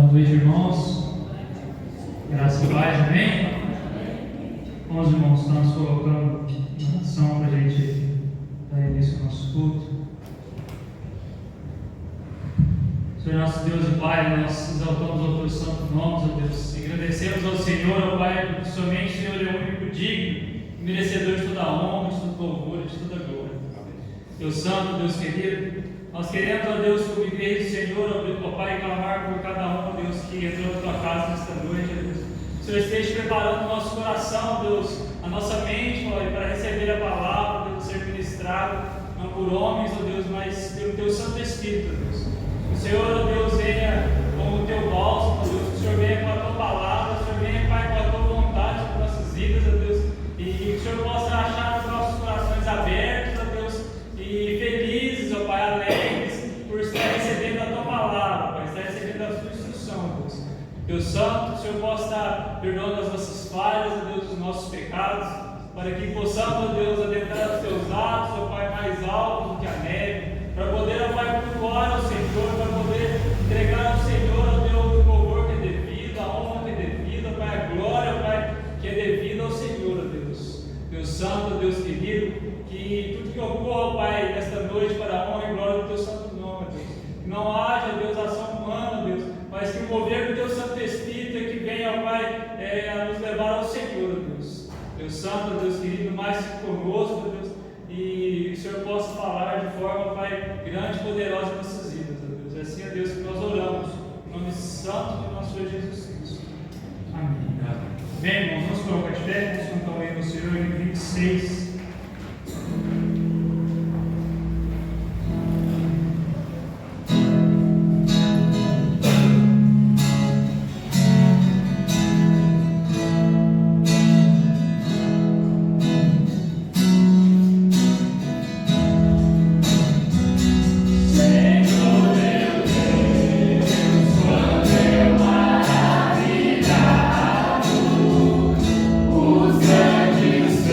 Boa noite, irmãos. Graças a Deus, amém? Bom, irmãos, estamos colocando uma oração para a gente dar início ao nosso culto. Senhor nosso Deus e Pai, nós exaltamos o teu santo nome, ó Deus, e agradecemos ao Senhor, ó Pai, porque somente o Senhor é o único digno, merecedor de toda a honra, de todo louvor e de toda a glória. Deus santo, Deus querido, nós queremos, ó Deus, como igreja do Senhor, ó Pai, clamar por cada um, ó Deus, que entrou na tua casa nesta noite, ó Deus. O Senhor esteja preparando o nosso coração, Deus, a nossa mente, ó, para receber a palavra, Deus, ser ministrado, não por homens, ó Deus, mas pelo teu Santo Espírito, ó Deus. O Senhor, ó Deus, venha com o teu bálsamo, ó Deus, que o Senhor venha com a tua palavra, o Senhor venha, Pai, com a tua vontade para nossas vidas, ó Deus, e que o Senhor possa achar os nossos corações abertos, ó Deus, e felizes, ó Pai, alegres, por estar recebendo a tua palavra, Pai, estar recebendo a tua instrução, Deus. Deus Santo, que o Senhor possa estar perdoando as nossas falhas, ó Deus, os nossos pecados, para que possamos, ó Deus, adentrar os teus atos, ó Pai, mais altos do que a neve, para poder, ó Pai, cultuar ao Senhor, para poder entregar ao Senhor, ó Deus, o louvor que é devido, a honra que é devida, ó Pai, a glória, ó Pai, que é devida ao Senhor, ó Deus. Deus Santo, Deus querido, que tudo que ocorra, ó Pai, nesta noite, para a honra e glória do teu santo nome, ó Deus. Que não haja, Deus, ação humana, Deus, mas que o mover do teu Santo Espírito é que venha, ó Pai, a nos levar ao Senhor, ó Deus. Deus Santo, Deus querido, mais que conosco, ó Deus, e o Senhor possa falar de forma, Pai, grande e poderosa em nossas vidas, ó Deus. É assim, ó Deus, que nós oramos, em nome santo de nosso Senhor Jesus Cristo. Amém. Bem, irmãos, vamos colocar de pé, vamos cantar o hino do Senhor em 26. Os grandes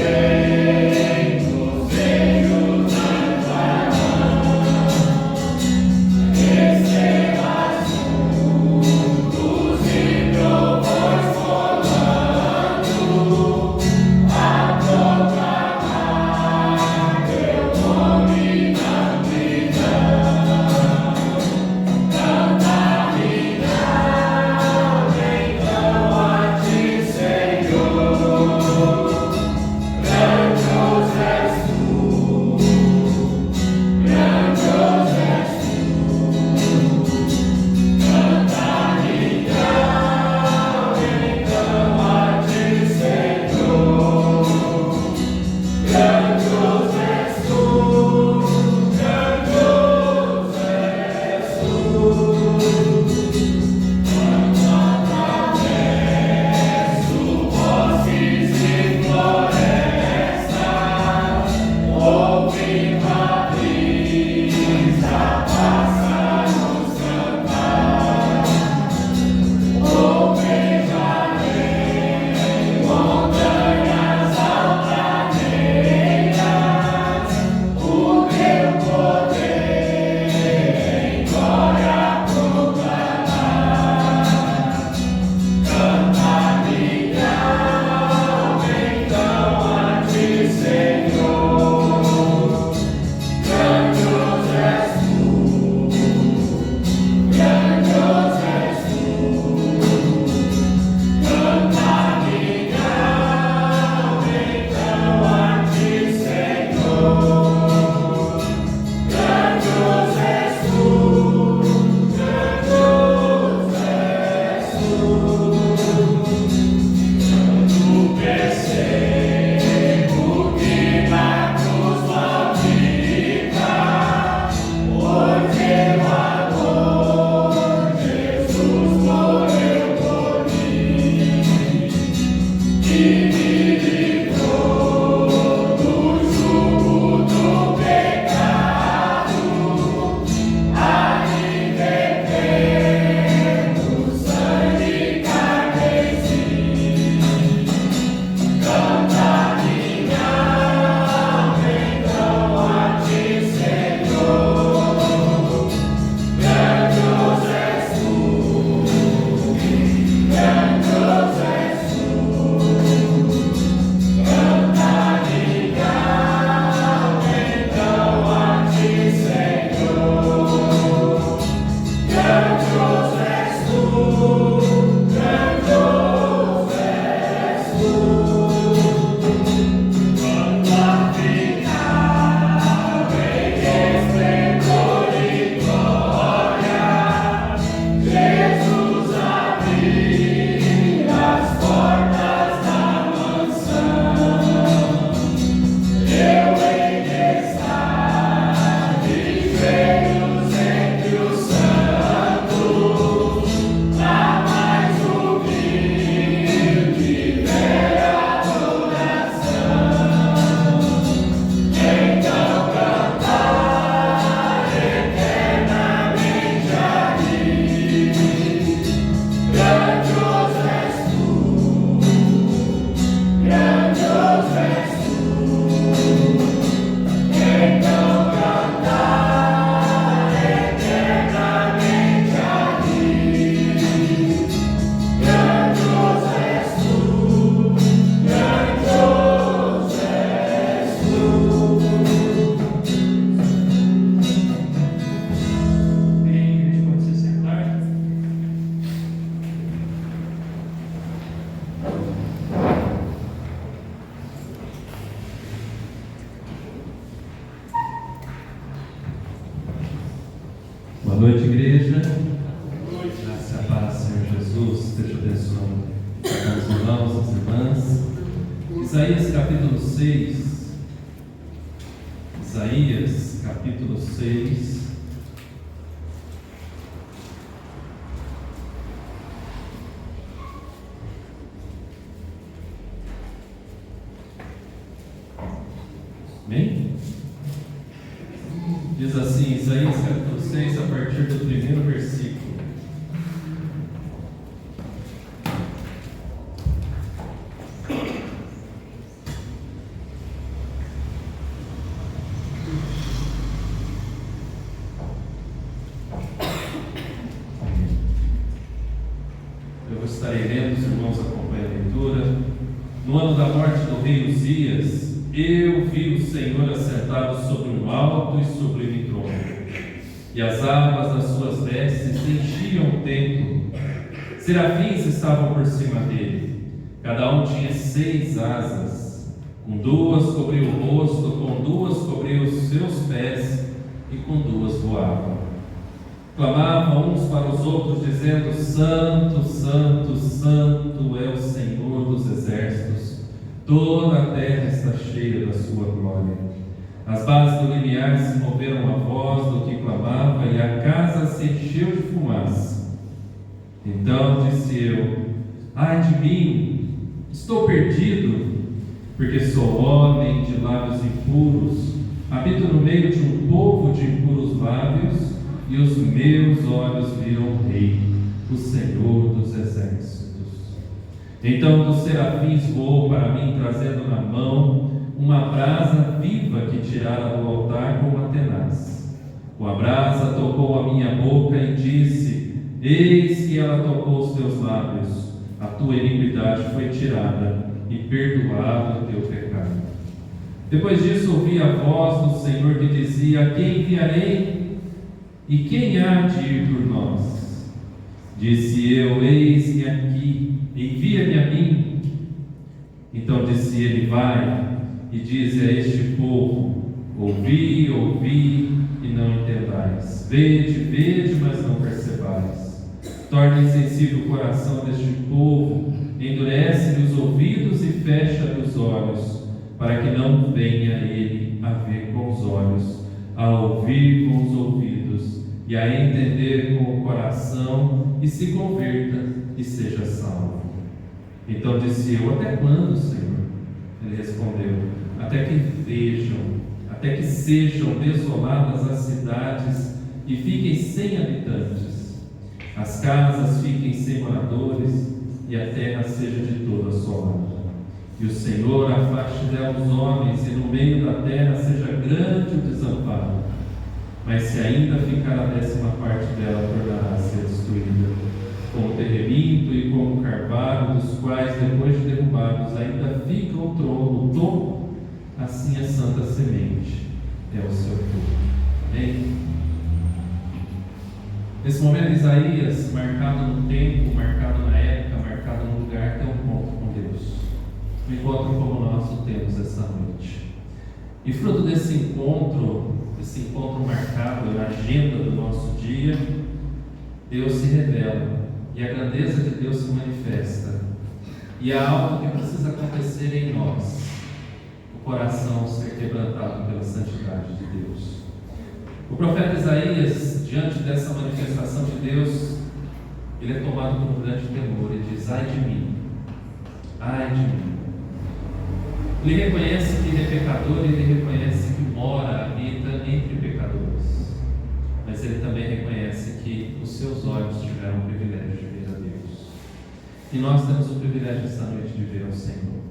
Boa noite, igreja. Graça e a paz, Senhor Jesus, esteja abençoando os irmãos, as irmãs. Isaías capítulo 6. Isaías capítulo 6. Amém? Diz assim, Isaías capítulo 6, a partir do primeiro versículo. Eu estarei lendo, os irmãos acompanham a leitura. No ano da morte do rei Uzias, eu vi o Senhor assentado sobre um alto e sublime trono, e as abas das suas vestes enchiam o templo. Serafins estavam por cima dele, cada um tinha 6 asas, com 2 cobriu o rosto, com 2 cobriu os seus pés, e com 2 voavam. Clamavam uns para os outros, dizendo: Santo, Santo, Santo é o Senhor dos exércitos, toda a terra está cheia da sua glória. As bases do limiar se moveram à voz do que clamava, e a casa se encheu de fumaça. Então disse eu: ai de mim, estou perdido, porque sou homem de lábios impuros, habito no meio de um povo de impuros lábios, e os meus olhos viram o Rei, o Senhor dos exércitos. Então dos serafins voou para mim, trazendo na mão uma brasa viva que tirara do altar com uma tenaz. Com a brasa tocou a minha boca e disse: eis que ela tocou os teus lábios, a tua iniquidade foi tirada e perdoado o teu pecado. Depois disso ouvi a voz do Senhor que dizia: a quem enviarei? E quem há de ir por nós? Disse eu: eis-me aqui, envia-me a mim. Então disse ele: vai e diz a este povo: ouvi, ouvi e não entendais, vede, vede, mas não percebais. Torna insensível o coração deste povo, endurece-lhe os ouvidos e fecha-lhe os olhos, para que não venha ele a ver com os olhos, a ouvir com os ouvidos, e a entender com o coração, e se converta e seja salvo. Então disse eu: até quando, Senhor? Ele respondeu: até que vejam, até que sejam desoladas as cidades e fiquem sem habitantes, as casas fiquem sem moradores, e a terra seja de toda assolada. E o Senhor afaste dela os homens, e no meio da terra seja grande o desamparo. Mas se ainda ficar a 10ª parte dela, tornará a ser destruída, como o terebinto e como o carvalho, dos quais, depois de derrubados, ainda fica o trono, o topo, assim a santa semente é o seu povo. Amém? Nesse momento, Isaías, marcado no tempo, marcado na época, marcado no lugar, tem um encontro com Deus. Um encontro como nós o temos essa noite. E fruto desse encontro marcado na agenda do nosso dia, Deus se revela e a grandeza de Deus se manifesta. E há algo que precisa acontecer em nós: o coração ser quebrantado pela santidade de Deus. O profeta Isaías, diante dessa manifestação de Deus, ele é tomado por um grande temor e diz: ai de mim, ai de mim. Ele reconhece que ele é pecador, ele reconhece que mora, habita entre pecadores, mas ele também reconhece que os seus olhos tiveram o privilégio de ver a Deus. E nós temos o privilégio esta noite de ver ao Senhor,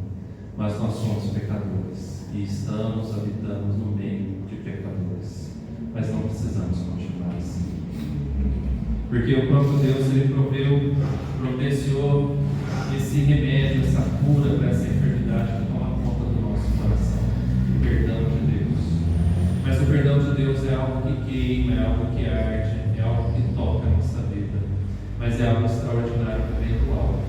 mas nós somos pecadores e habitamos no meio de pecadores, mas não precisamos continuar assim, porque o próprio Deus, ele providenciou esse remédio, essa cura para essa enfermidade que toma conta do nosso coração: o perdão de Deus. Mas o perdão de Deus é algo que queima, é algo que arde, é algo que toca a nossa vida, mas é algo extraordinário que vem do alto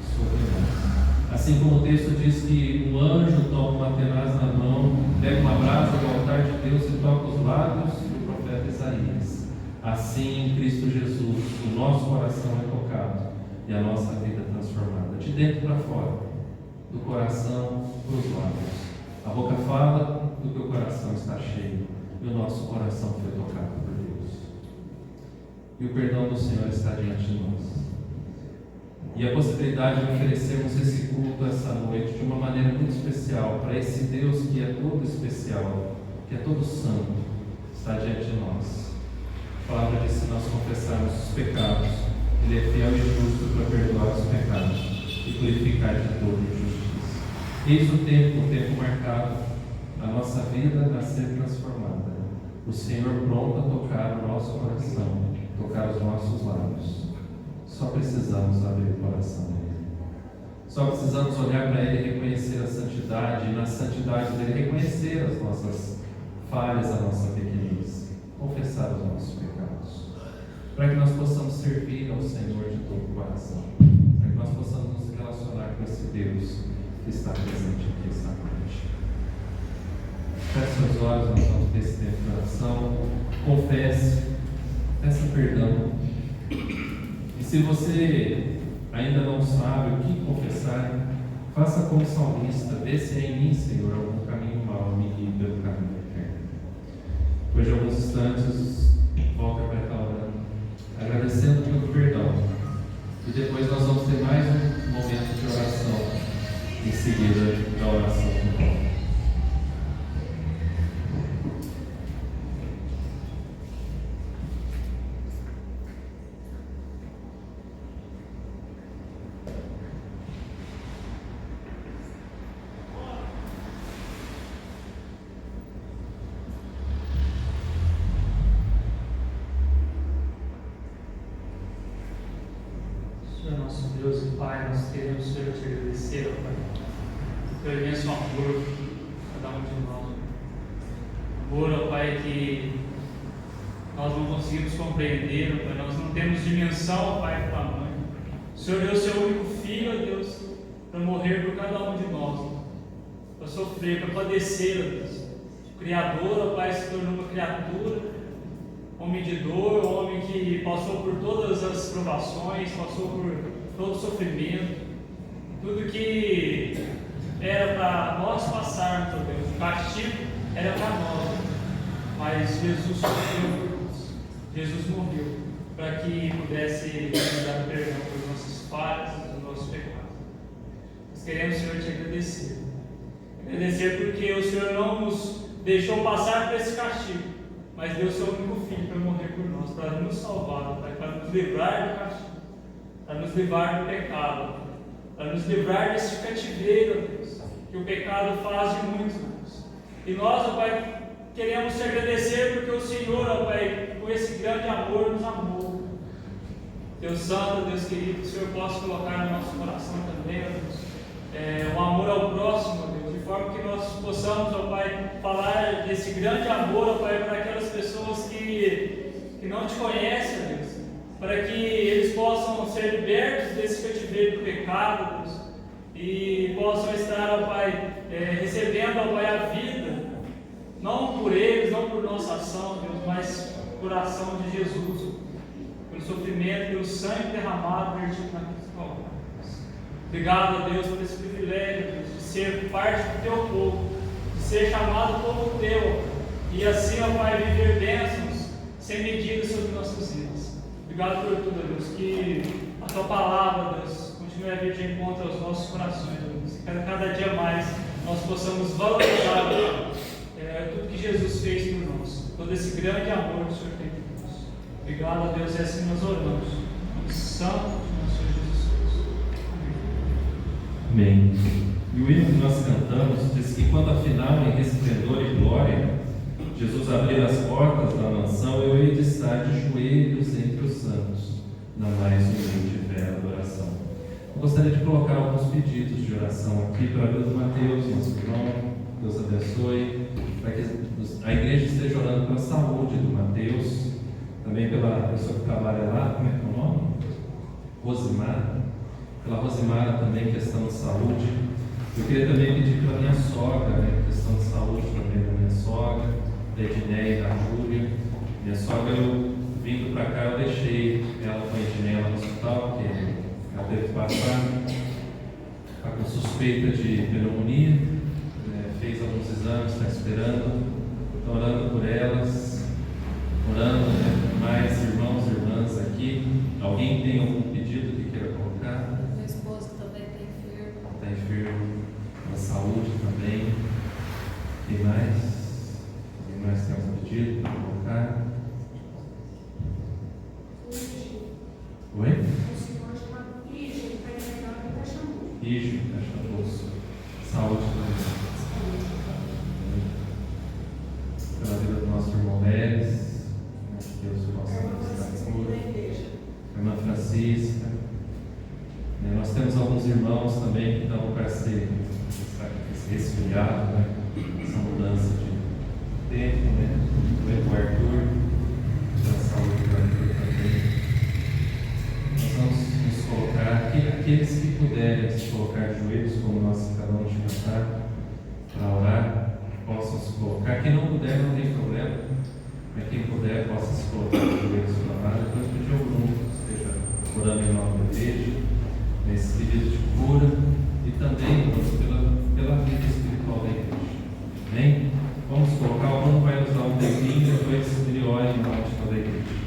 sobre nós. Assim como o texto diz que um anjo toma uma tenaz na mão, pega uma brasa do altar de Deus e toca os lábios do profeta Isaías. Assim, em Cristo Jesus, o nosso coração é tocado e a nossa vida é transformada, de dentro para fora, do coração para os lábios. A boca fala do que o coração está cheio, e o nosso coração foi tocado por Deus. E o perdão do Senhor está diante de nós. E a possibilidade de oferecermos esse culto essa noite de uma maneira muito especial para esse Deus que é todo especial, que é todo santo, está diante de nós. A palavra diz: se nós confessarmos os pecados, Ele é fiel e justo para perdoar os pecados e purificar de toda injustiça. Eis o tempo marcado, a nossa vida a ser transformada. O Senhor pronto a tocar o nosso coração, tocar os nossos lábios. Só precisamos abrir o coração a Ele. Só precisamos olhar para Ele e reconhecer a santidade, e na santidade dEle reconhecer as nossas falhas, a nossa pequenez, confessar os nossos pecados, para que nós possamos servir ao Senhor de todo o coração, para que nós possamos nos relacionar com esse Deus que está presente aqui esta noite. Feche seus olhos, nós vamos ter esse tempo de oração. Confesse, peça perdão. E se você ainda não sabe o que confessar, faça como salmista: vê se é em mim, Senhor, algum caminho mau, me guie pelo caminho eterno. Depois de alguns instantes, volta para estar orando, agradecendo pelo perdão. E depois nós vamos ter mais um momento de oração, em seguida da oração final. Senhor nosso Deus e Pai, nós queremos, Senhor, te agradecer, ó Pai, pelo imenso amor a cada um de nós. Amor, ó Pai, que nós não conseguimos compreender, ó Pai, nós não temos dimensão, ó Pai, para a mãe. O Senhor deu o seu único filho, ó Deus, para morrer por cada um de nós, ó, para sofrer, para padecer, ó Deus. O Criador, ó Pai, se tornou uma criatura, homem de dor, homem que passou por todas as provações, passou por todo o sofrimento, tudo que era para nós passarmos, ó Deus, o castigo era para nós, mas Jesus sofreu por nós, Jesus morreu para que pudesse nos dar perdão por nossas falhas e dos nossos pecados. Nós queremos, Senhor, te agradecer porque o Senhor não nos deixou passar por esse castigo, mas deu o seu único filho para morrer por nós, para nos salvar, para nos livrar do castigo, para nos livrar do pecado, para nos livrar desse cativeiro, Deus, que o pecado faz de muitos, Deus. E nós, ó Pai, queremos te agradecer porque o Senhor, ó Pai, com esse grande amor, nos amou. Deus Santo, Deus querido, que o Senhor possa colocar no nosso coração também, ó Deus, o amor ao próximo, ó Deus, de forma que nós possamos, ó Pai, falar desse grande amor, ó Pai, para aquelas pessoas que não te conhecem, ó Deus, para que eles possam ser libertos desse cativeiro do pecado, Deus, e possam estar, ó Pai, recebendo, ó Pai, a vida, não por eles, não por nossa ação, Deus, mas por ação de Jesus, pelo sofrimento, pelo sangue derramado, vertido na cruz do Calvário. Obrigado, a Deus, por esse privilégio, Deus, de ser parte do teu povo, de ser chamado povo teu, e assim, ó Pai, viver bênçãos sem medida sobre nossas vidas. Obrigado por tudo, Deus, que a tua palavra, Deus, continue a vir de encontro aos nossos corações, Deus, e cada dia mais nós possamos valorizar tudo que Jesus fez por nós, todo esse grande amor que o Senhor tem por nós. Obrigado, a Deus, e assim nós oramos, no santo de nosso Senhor Jesus Cristo. Amém. E o hino que nós cantamos diz que quando afinal em resplendor e glória Jesus abrir as portas da mansão, eu hei de estar de joelhos entre os santos, na mais humilde e vera adoração. Eu gostaria de colocar alguns pedidos de oração aqui para a vida do Mateus, nosso irmão. Deus abençoe, para que a igreja esteja orando pela saúde do Mateus, também pela pessoa que trabalha lá, como é que é o nome? Rosimar. Pela Rosimara também, questão de saúde. Eu queria também pedir para a minha sogra, né, questão de saúde também da minha sogra, da Edneia e da Júlia. Minha sogra, eu vindo para cá, eu deixei ela com a Edneia no hospital, que ela teve que passar, está com suspeita de pneumonia, fez alguns exames, está esperando. Estou orando por elas, orando, por mais irmãos e irmãs aqui. Alguém tem algum pedido que queira colocar? Meu esposo também está enfermo. Está enfermo, na saúde também. Quem mais? Quem mais tem algum pedido para colocar? Oi? Ígio, Caixaboço. Saúde também. Pela vida do nosso irmão Leves, que Deus possa dar cura. Irmã Francisca. Nós temos alguns irmãos também que estão para esse resfriado, né? Essa mudança de tempo, né? O Arthur, da saúde do Arthur também. Nós vamos nos colocar, aqueles que puderem se colocar de joelhos, como nós acabamos de cantar, para orar, possam se colocar. Quem não puder, não tem problema, mas quem puder, possa se colocar de joelhos para orar. Depois pedir ao Bruno que esteja orando em nome da igreja, nesse pedido de cura e também pela vida espiritual da igreja. Amém? Vamos colocar, o Bruno vai nos dar um tempinho, depois ele ora em nome de toda a igreja.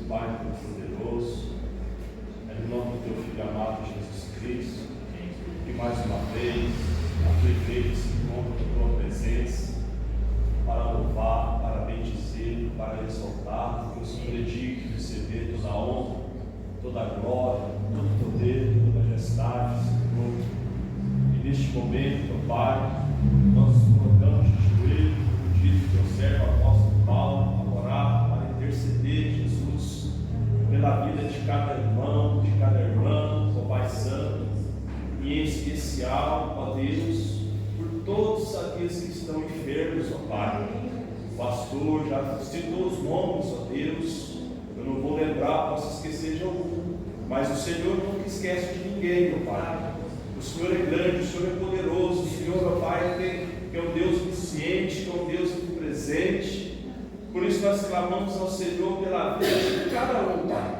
Pai poderoso, é no nome do Teu Filho amado Jesus Cristo, que mais uma vez a Tua igreja se encontra na Tua presença, para louvar, para bendizer, para exaltar, que o Senhor é digno de receber toda a honra, toda a glória, todo o poder, toda a majestade, Senhor. E neste momento, ó Pai, nós nos colocamos de joelho, pedindo que Teu servo apóstolo Paulo, a orar, para interceder, Jesus, pela vida de cada irmão, de cada irmã, ó Pai Santo, e em especial, ó Deus, por todos aqueles que estão enfermos, ó Pai. O pastor já citou os nomes, ó Deus, eu não vou lembrar, posso esquecer de algum, mas o Senhor nunca esquece de ninguém, ó Pai. O Senhor é grande, o Senhor é poderoso, o Senhor, ó Pai, é um Deus onisciente, é um Deus presente. Por isso nós clamamos ao Senhor pela vida de cada um, Pai.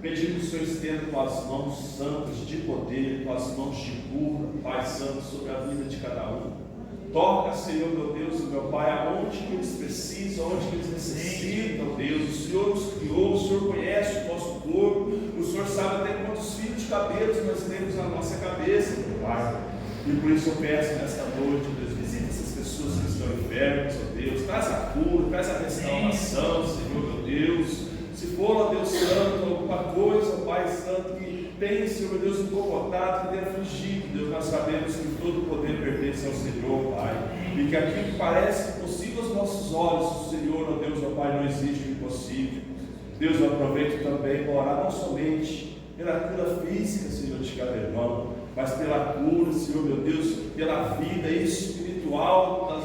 Pedimos que o Senhor estenda com as mãos santas de poder, com as mãos de cura, Pai Santo, sobre a vida de cada um. Toca, Senhor, meu Deus e meu Pai, aonde que eles precisam, aonde que eles necessitam, Deus. O Senhor os criou, o Senhor conhece o nosso corpo, o Senhor sabe até quantos fios de cabelos nós temos na nossa cabeça, meu Pai. E por isso eu peço nesta noite, Deus, visita essas pessoas que estão enfermas, ó Deus, traz a cura, traz a restauração, Senhor, meu Deus. Se for, ó Deus Santo, alguma coisa, ó Pai Santo, que tem, Senhor, meu Deus, incomodado, que tem afligido, Deus, nós sabemos que todo o poder pertence ao Senhor, Pai. E que aquilo que parece impossível aos nossos olhos, o Senhor, ó Deus, ó Pai, não existe o impossível. Deus, eu aproveito também para orar não somente pela cura física, Senhor, de cada irmão, mas pela cura, Senhor, meu Deus, pela vida espiritual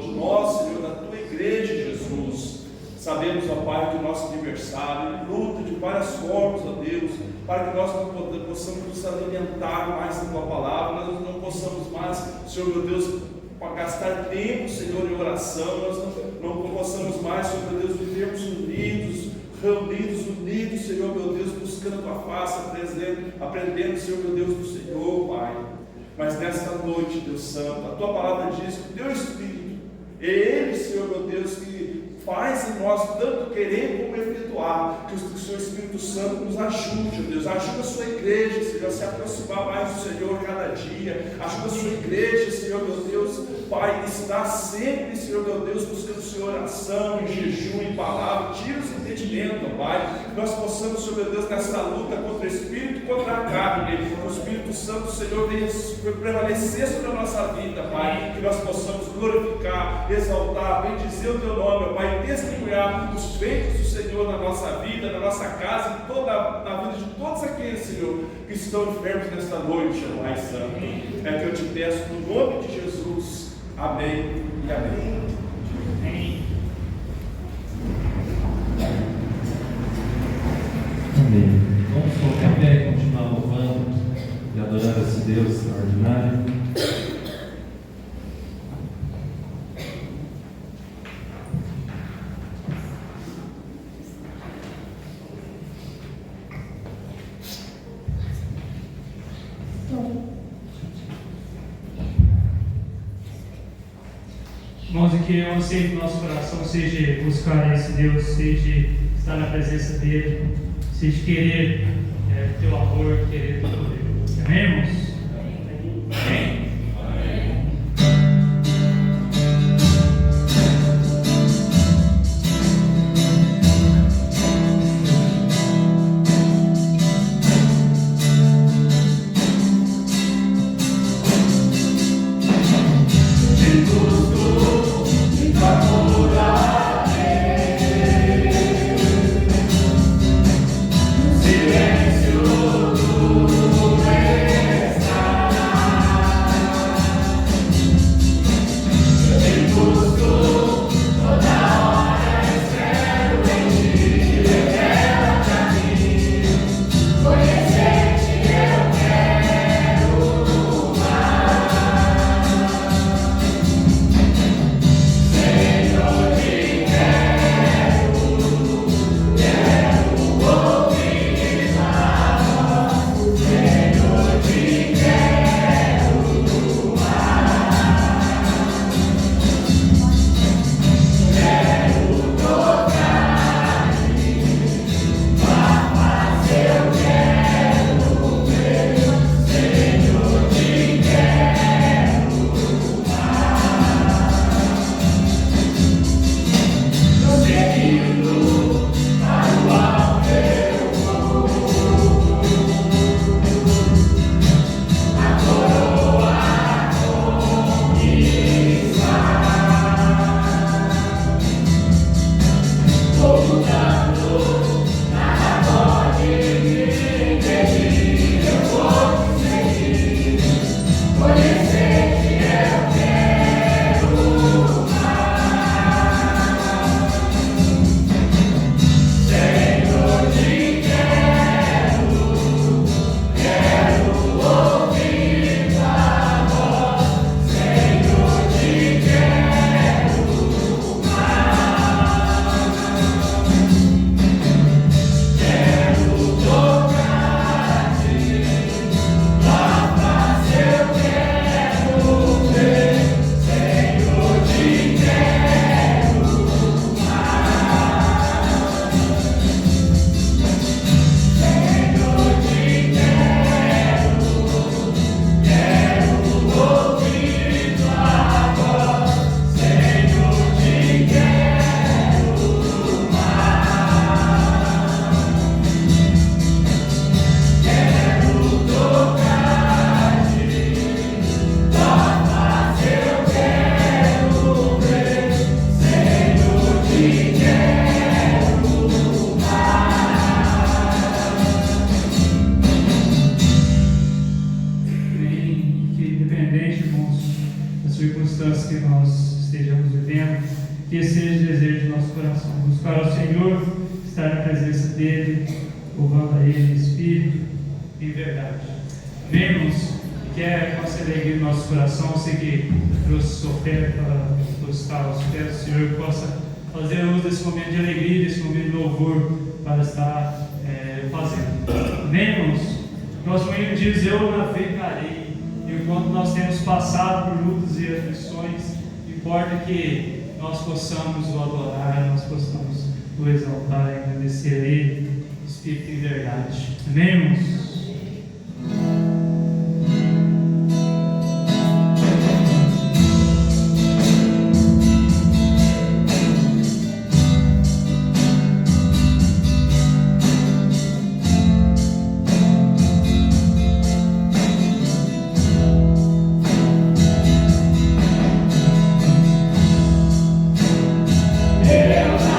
de nós, Senhor, da Tua igreja, Jesus. Sabemos, ó Pai, que o nosso adversário luta de várias formas, ó Deus, para que nós não possamos nos alimentar mais da Tua palavra, nós não possamos mais, Senhor, meu Deus, gastar tempo, Senhor, em oração, nós não possamos mais, Senhor, meu Deus, vivermos unidos, reunidos, unidos, Senhor meu Deus, buscando a Tua face, aprendendo, Senhor meu Deus, do Senhor, Pai. Mas nesta noite, Deus Santo, a Tua palavra diz que o Teu Espírito é Ele, Senhor meu Deus, que faz em nós tanto querer como efetuar. Que o Seu Espírito Santo nos ajude, Deus. Ajuda a Sua igreja, Senhor, a se aproximar mais do Senhor cada dia. Ajuda a Sua igreja, Senhor meu Deus, Pai, estar sempre, Senhor meu Deus, buscando o Senhor oração, em jejum, em palavra. Tira os entendimentos, Pai. Que nós possamos, Senhor meu Deus, nessa luta contra o Espírito e contra a carne, que o Espírito Santo, Senhor, venha prevalecer sobre a nossa vida, Pai. Que nós possamos glorificar, exaltar, bendizer o Teu nome, Pai, e testemunhar os feitos do Senhor na nossa vida, na nossa casa, na vida de todos aqueles, Senhor, que estão enfermos nesta noite, Pai Santo. É que eu te peço no nome de Jesus. Amém e amém. Amém. Amém. Vamos colocar a pé e continuar louvando e adorando esse Deus extraordinário. Irmãos, que o anseio do nosso coração seja buscar esse Deus, seja estar na presença dEle, seja querer Teu amor, querer Teu poder. Amém, irmãos? Amém. circunstâncias que nós estejamos vivendo, que esse seja o desejo do nosso coração, buscar ao Senhor, estar na presença dEle, louvando a Ele em espírito e em verdade. Vemos e quer conceder alegria no nosso coração, você que trouxe sua oferta para buscar aos pés do Senhor, possa fazer uso desse momento de alegria, desse momento de louvor para estar fazendo. Amém, irmãos? Nosso menino diz: eu navegarei. Enquanto nós temos passado por lutas e aflições, importa que nós possamos o adorar, nós possamos o exaltar e agradecer a Ele, Espírito e verdade. Amém, irmãos? Eu navegarei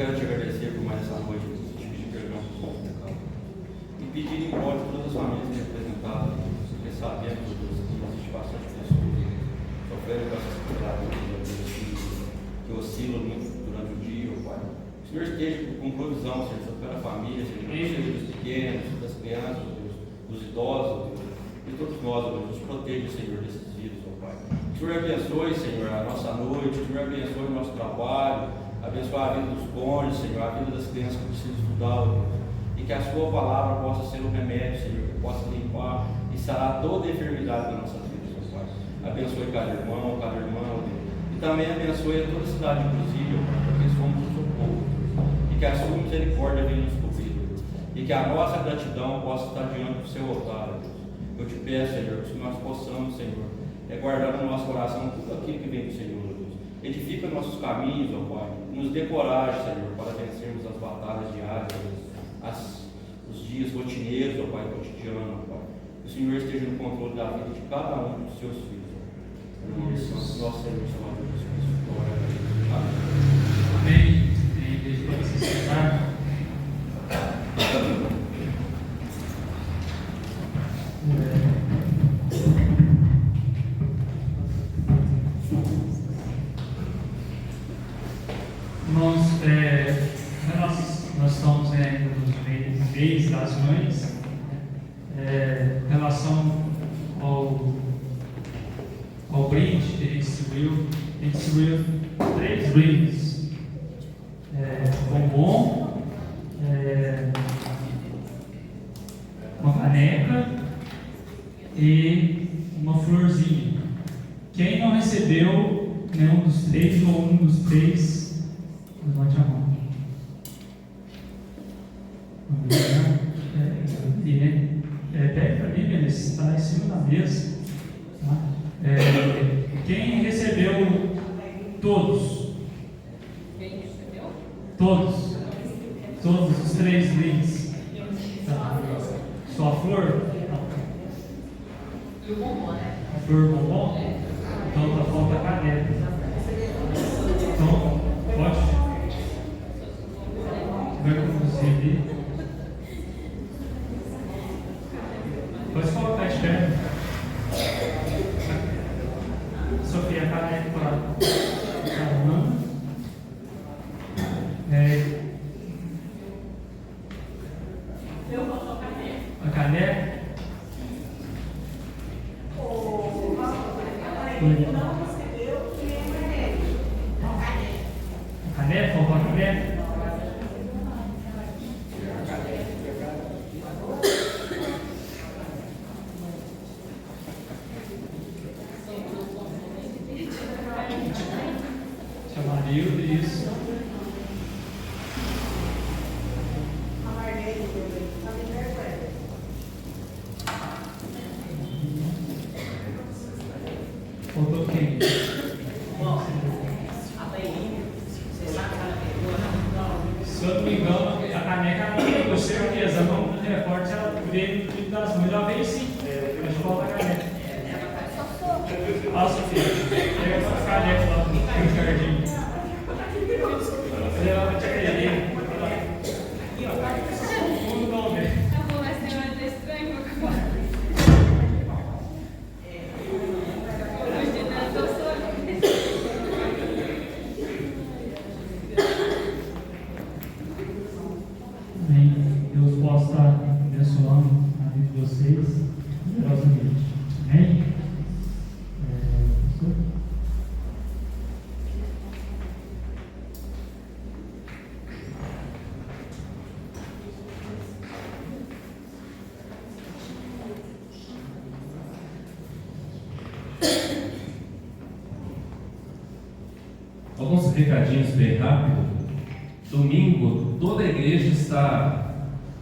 quero te agradecer por mais essa noite, por pedir perdão por todo o pecado. E pedir em prol de todas as famílias representadas, porque sabemos, Deus, que existe bastante pessoas que sofrendo com essas temperaturas, que oscilam muito durante o dia, Pai. Que o Senhor esteja com provisão, Senhor, sobre cada família, Senhor, dos pequenos, das crianças, Deus, dos idosos, Deus, e todos nós, Deus, nos proteja, Senhor, desses vírus, ó Pai. Que o Senhor abençoe, Senhor, a nossa noite, que o Senhor abençoe o nosso trabalho, abençoe a vida dos cônjuges, Senhor, a vida das crianças que precisam estudar, Deus. E que a Sua palavra possa ser um remédio, Senhor, que possa limpar e sarar toda a enfermidade da nossa vida, Senhor, Pai. Abençoe cada irmão, Deus. E também abençoe a toda a cidade de Brasília, porque somos o seu povo. E que a Sua misericórdia venha nos cobrir, Deus. E que a nossa gratidão possa estar diante do seu altar, Deus. Eu te peço, Senhor, que nós possamos, Senhor, guardar no nosso coração tudo aquilo que vem do Senhor, Deus. Edifica nossos caminhos, ó Pai. Nos dê coragem, Senhor, para vencermos as batalhas diárias, Deus. Os dias rotineiros, ó Pai, cotidiano, ó Pai. Que o Senhor esteja no controle da vida de cada um dos seus filhos. Em nome de nosso Senhor e Salvador Jesus Cristo. Glória a Deus. Amém. Amém. Desde que você sentar. Irmãos, nós estamos ainda no mês das mães, em relação ao brinde que a gente distribuiu 3 brindes: bombom, uma caneca e uma florzinha. Quem não recebeu nenhum dos 3 ou um dos 3, levante a mão. Pede para mim, beleza, está em cima da mesa. Tá? Quem recebeu todos? Quem recebeu? Todos os 3 brindes. Tá. Só a flor? E o bombom, né? A flor bombom? Então tá falta a caneca. Então, pode? Vai conduzir ali. Pode colocar de pé. Sofia, a caneca para a Ana. Eu vou tocar caneca. A caneca. Não recebeu e é A caneca, faltou a caneca. Chamaria isso. Faltou quem? Se eu não me engano, a caneca não pegou, certeza. Vamos no reporte, ela veio no tipo das mães, ela veio sim. Mas falta a caneca. Sofia, pega a caneca lá no jardim. Leva pra te acreditar. Fundo não vê. Vai ser mais estranho, Amém. Deus possa estar abençoando a vida de vocês poderosamente. Amém? Alguns recadinhos bem rápido. Domingo, toda a igreja está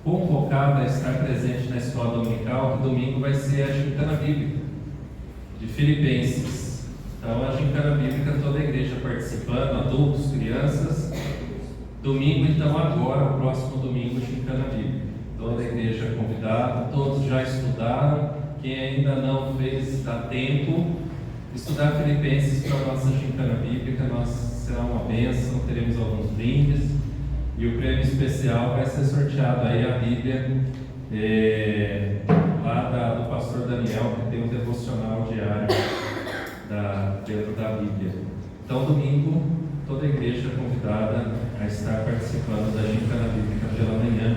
convocada a estar presente na escola dominical, que domingo vai ser a gincana bíblica de Filipenses. Então, a gincana bíblica, toda a igreja participando, adultos, crianças. Domingo, então, agora, o próximo domingo, gincana bíblica. Toda a igreja convidada, todos já estudaram. Quem ainda não fez, dá tempo. Estudar Filipenses para a nossa gincana bíblica, será uma bênção, teremos alguns brindes. E o prêmio especial vai ser sorteado aí a Bíblia lá do pastor Daniel, que tem um devocional diário dentro da Bíblia. Então, domingo, toda a igreja é convidada a estar participando da Gincana Bíblica pela manhã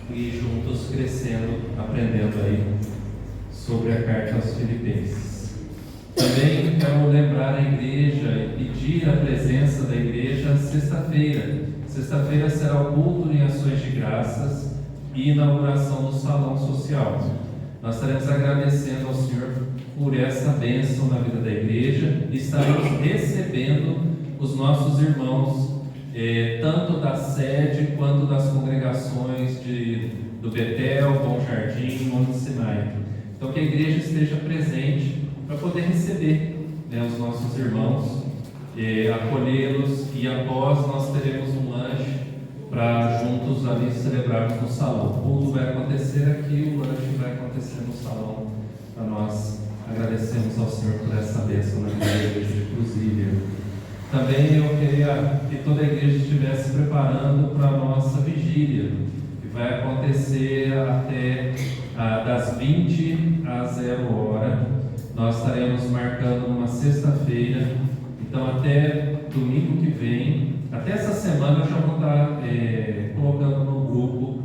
e juntos crescendo, aprendendo aí sobre a carta aos Filipenses. Também quero lembrar a igreja e pedir a presença da igreja sexta-feira. Sexta-feira será o culto em ações de graças e inauguração do salão social. Nós estaremos agradecendo ao Senhor por essa bênção na vida da igreja e estaremos recebendo os nossos irmãos, tanto da sede quanto das congregações do Betel, Bom Jardim, Monte Sinai. Então que a igreja esteja presente para poder receber, os nossos irmãos, acolhê-los, e após nós teremos um lanche para juntos ali celebrarmos no salão. O culto vai acontecer aqui, o lanche vai acontecer no salão. Para nós agradecemos ao Senhor por essa bênção na igreja de Cruzília. Também eu queria que toda a igreja estivesse preparando para a nossa vigília, que vai acontecer até das 20 às 0 hora. Nós estaremos marcando uma sexta-feira, então até domingo que vem, até essa semana eu já vou estar colocando no grupo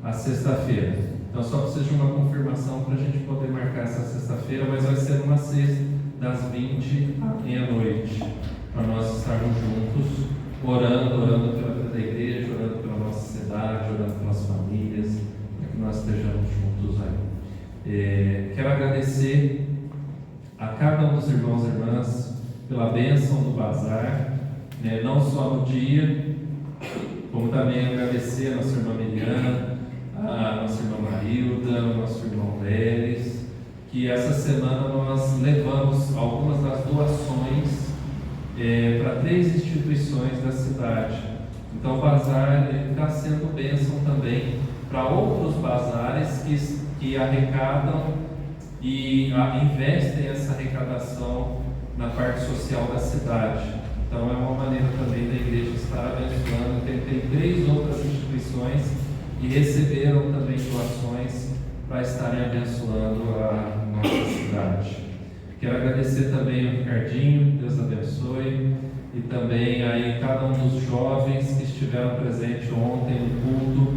a sexta-feira. Então só precisa de uma confirmação para a gente poder marcar essa sexta-feira, mas vai ser uma sexta, das 20 à meia-noite, para nós estarmos juntos, orando pela vida da igreja, orando pela nossa cidade, orando pelas famílias, para que nós estejamos juntos aí. Quero agradecer a cada um dos irmãos e irmãs pela bênção do bazar, não só no dia, como também agradecer a nossa irmã Miriana, a nossa irmã Marilda, o nosso irmão Leles, que essa semana nós levamos algumas das doações para 3 instituições da cidade. Então o bazar está sendo bênção também para outros bazares que arrecadam e investem essa arrecadação na parte social da cidade. Então é uma maneira também da igreja estar abençoando. Tem 3 outras instituições que receberam também doações para estarem abençoando a nossa cidade. Quero agradecer também ao Ricardinho, Deus abençoe, e também aí cada um dos jovens que estiveram presentes ontem no culto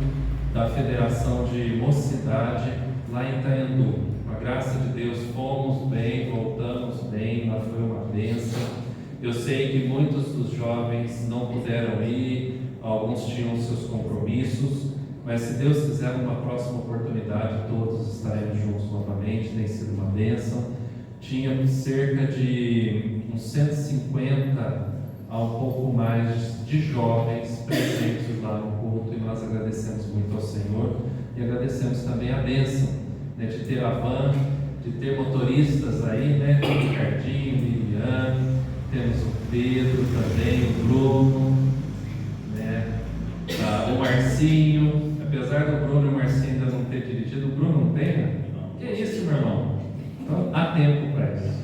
da Federação de Mocidade lá em Itaiandu. Com a graça de Deus fomos bem, voltamos bem, lá foi uma bênção. Eu sei que muitos dos jovens não puderam ir, alguns tinham seus compromissos, mas se Deus quiser, numa próxima oportunidade, todos estaremos juntos novamente. Tem sido uma bênção. Tinha cerca de uns 150 a um pouco mais de jovens presentes lá no culto, e nós agradecemos muito ao Senhor e agradecemos também a bênção, de ter a van, de ter motoristas aí, o Ricardinho, o Miriam, temos o Pedro também, o Bruno, o Marcinho. Apesar do Bruno e o Marcinho ainda não ter dirigido, o Bruno não tem, né? Que é isso, meu irmão? Então há tempo para isso.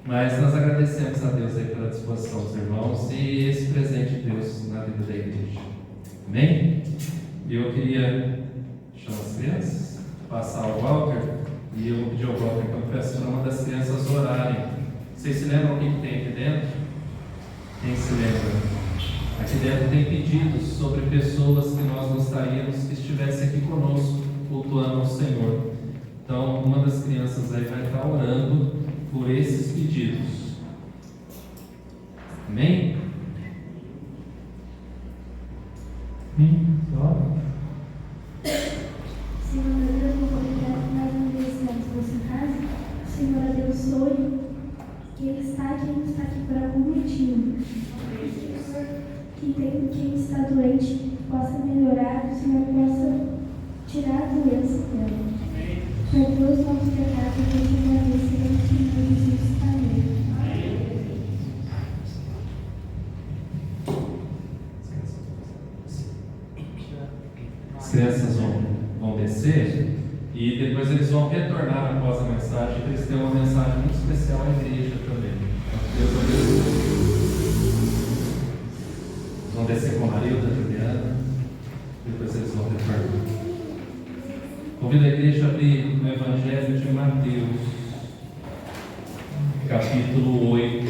Mas nós agradecemos a Deus aí pela disposição dos irmãos e esse presente de Deus na vida da igreja. Amém? E eu queria chamar as crianças, passar ao Walter, e eu vou pedir ao Walter que eu peço para uma das crianças orarem. Vocês se lembram o que tem aqui dentro? Quem se lembra? Aqui dentro tem pedidos sobre pessoas que nós gostaríamos que estivessem aqui conosco, cultuando ao Senhor. Então, uma das crianças aí vai estar orando por esses pedidos. Amém? Senhor, meu Deus, muito obrigado mais uma vez por nossa casa. Senhor, abençoe quem está aqui por algum motivo. Quem está doente possa melhorar, que o Senhor possa tirar a doença dela. Perdoa os nossos pecados e nos agradecemos em nome de Jesus. Amém. As crianças vão descer e depois eles vão retornar após a mensagem, porque eles têm uma mensagem muito especial à igreja também. Deus abençoe. Vão descer com a Marilda, Juliana. capítulo 8,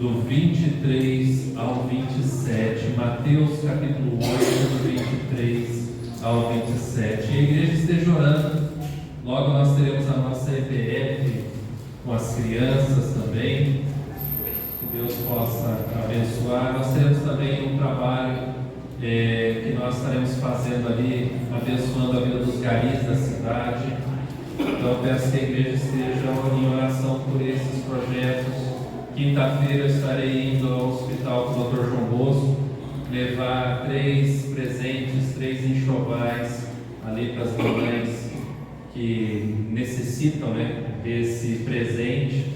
do 23 ao 27. Mateus, capítulo 8, do 23 ao 27. E a igreja esteja orando. Logo nós teremos a nossa EPF com as crianças também. Que Deus possa abençoar. Nós teremos também um trabalho que nós estaremos fazendo ali, abençoando a vida dos garis da cidade. Então eu peço que a igreja esteja em oração por esses projetos. Quinta-feira eu estarei indo ao hospital com o Dr. João Bosco, levar 3 presentes, 3 enxovais ali para as mamães que necessitam, desse presente.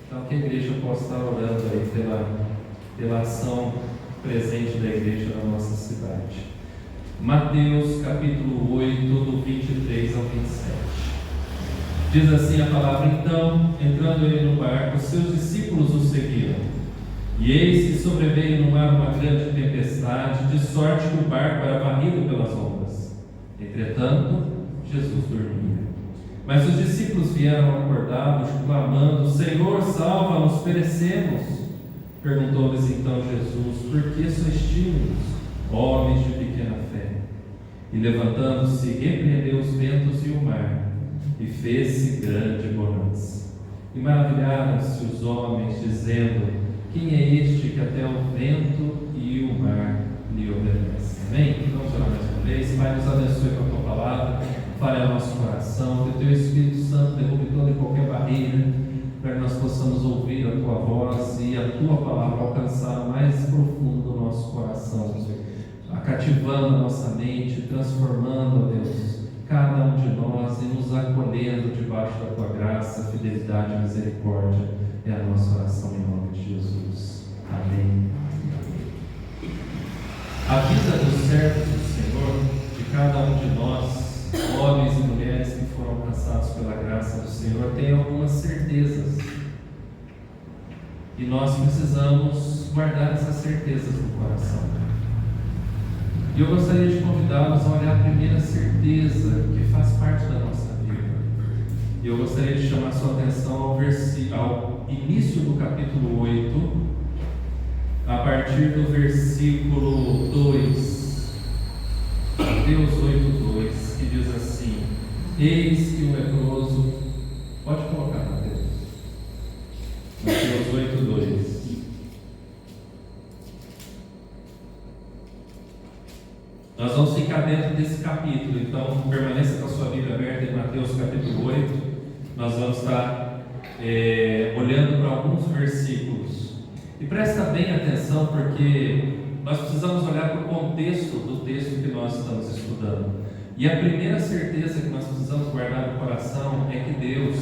Então que a igreja possa estar orando aí pela ação presente da igreja na nossa cidade. Mateus capítulo 8, do 23 ao 27. Diz assim a palavra: então, entrando ele no barco, seus discípulos o seguiram. E eis que sobreveio no mar uma grande tempestade, de sorte que o barco era varrido pelas ondas. Entretanto, Jesus dormia. Mas os discípulos vieram acordá-los, clamando: Senhor, salva-nos, perecemos. Perguntou-lhes então Jesus: por que sois tímidos, homens de pequena fé? E levantando-se, repreendeu os ventos e o mar, e fez-se grande bonança. E maravilharam-se os homens, dizendo: quem é este que até o vento e o mar lhe obedecem? Amém? Vamos orar mais uma vez. Pai, nos abençoe com a tua palavra, fale ao nosso coração, que o teu Espírito Santo derrube toda e qualquer barreira, para que nós possamos ouvir a tua voz e a tua palavra alcançar o mais profundo do nosso coração, cativando a nossa mente, transformando, ó Deus, cada um de nós e nos acolhendo debaixo da tua graça, fidelidade e misericórdia. É a nossa oração em nome de Jesus. Amém. A vida dos servos do Senhor, de cada um de nós, homens e mulheres que foram alcançados pela graça do Senhor, tem algumas certezas. E nós precisamos guardar essas certezas no coração. E eu gostaria de convidá-los a olhar a primeira certeza que faz parte da nossa vida. E eu gostaria de chamar a sua atenção ao início do capítulo 8, a partir do versículo 2. Mateus 8:2, que diz assim: eis que o leproso, pode colocar, Mateus. Mateus 8:2. Nós vamos ficar dentro desse capítulo, então permaneça com a sua Bíblia aberta em Mateus capítulo 8. Nós vamos estar olhando para alguns versículos. E presta bem atenção, porque nós precisamos olhar para o contexto do texto que nós estamos estudando. E a primeira certeza que nós precisamos guardar no coração é que Deus,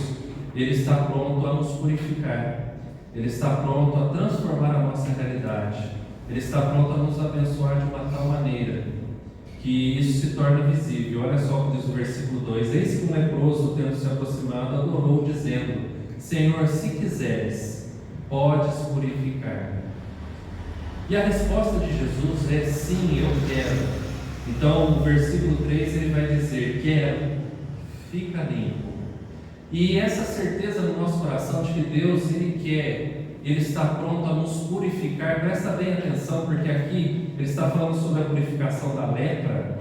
Ele está pronto a nos purificar. Ele está pronto a transformar a nossa realidade. Ele está pronto a nos abençoar de uma tal maneira que isso se torna visível. Olha só o que diz o versículo 2: eis que um leproso, tendo se aproximado, adorou, dizendo: Senhor, se quiseres, podes purificar. E a resposta de Jesus é: sim, eu quero. Então o versículo 3 ele vai dizer: quero, fica limpo. E essa certeza no nosso coração de que Deus, Ele quer, Ele está pronto a nos purificar. Presta bem atenção, porque aqui Ele está falando sobre a purificação da lepra.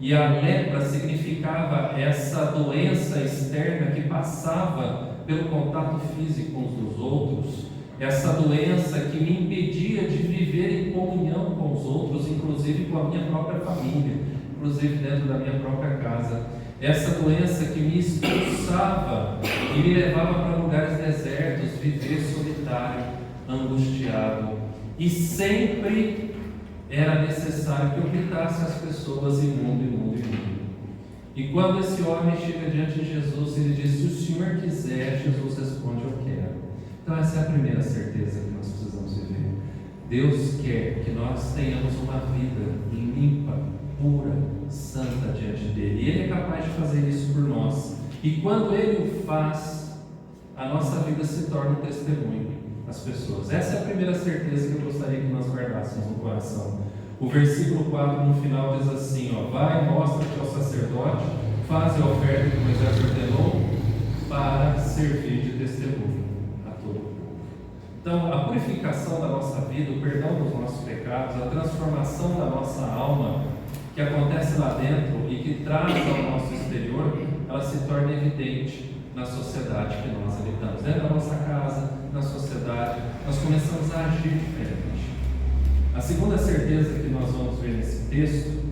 E a lepra significava essa doença externa que passava pelo contato físico uns dos outros. Essa doença que me impedia de viver em comunhão com os outros, inclusive com a minha própria família, inclusive dentro da minha própria casa. Essa doença que me expulsava e me levava para lugares desertos, viver solitário, angustiado. E sempre era necessário que eu gritasse às pessoas: imundo, imundo, imundo. E quando esse homem chega diante de Jesus, ele diz: se o Senhor quiser, Jesus responde: eu quero. Então essa é a primeira certeza que nós precisamos viver. Deus quer que nós tenhamos uma vida limpa, pura, santa diante dele. E Ele é capaz de fazer isso por nós. E quando Ele o faz, a nossa vida se torna um testemunho às pessoas. Essa é a primeira certeza que eu gostaria que nós guardássemos no coração. O versículo 4 no final diz assim: vai, mostra-te ao sacerdote, faz a oferta que Moisés ordenou para servir de testemunho. Então, a purificação da nossa vida, o perdão dos nossos pecados, a transformação da nossa alma, que acontece lá dentro e que traz ao nosso exterior, ela se torna evidente na sociedade que nós habitamos. Dentro da nossa casa, na sociedade, nós começamos a agir diferente. A segunda certeza que nós vamos ver nesse texto,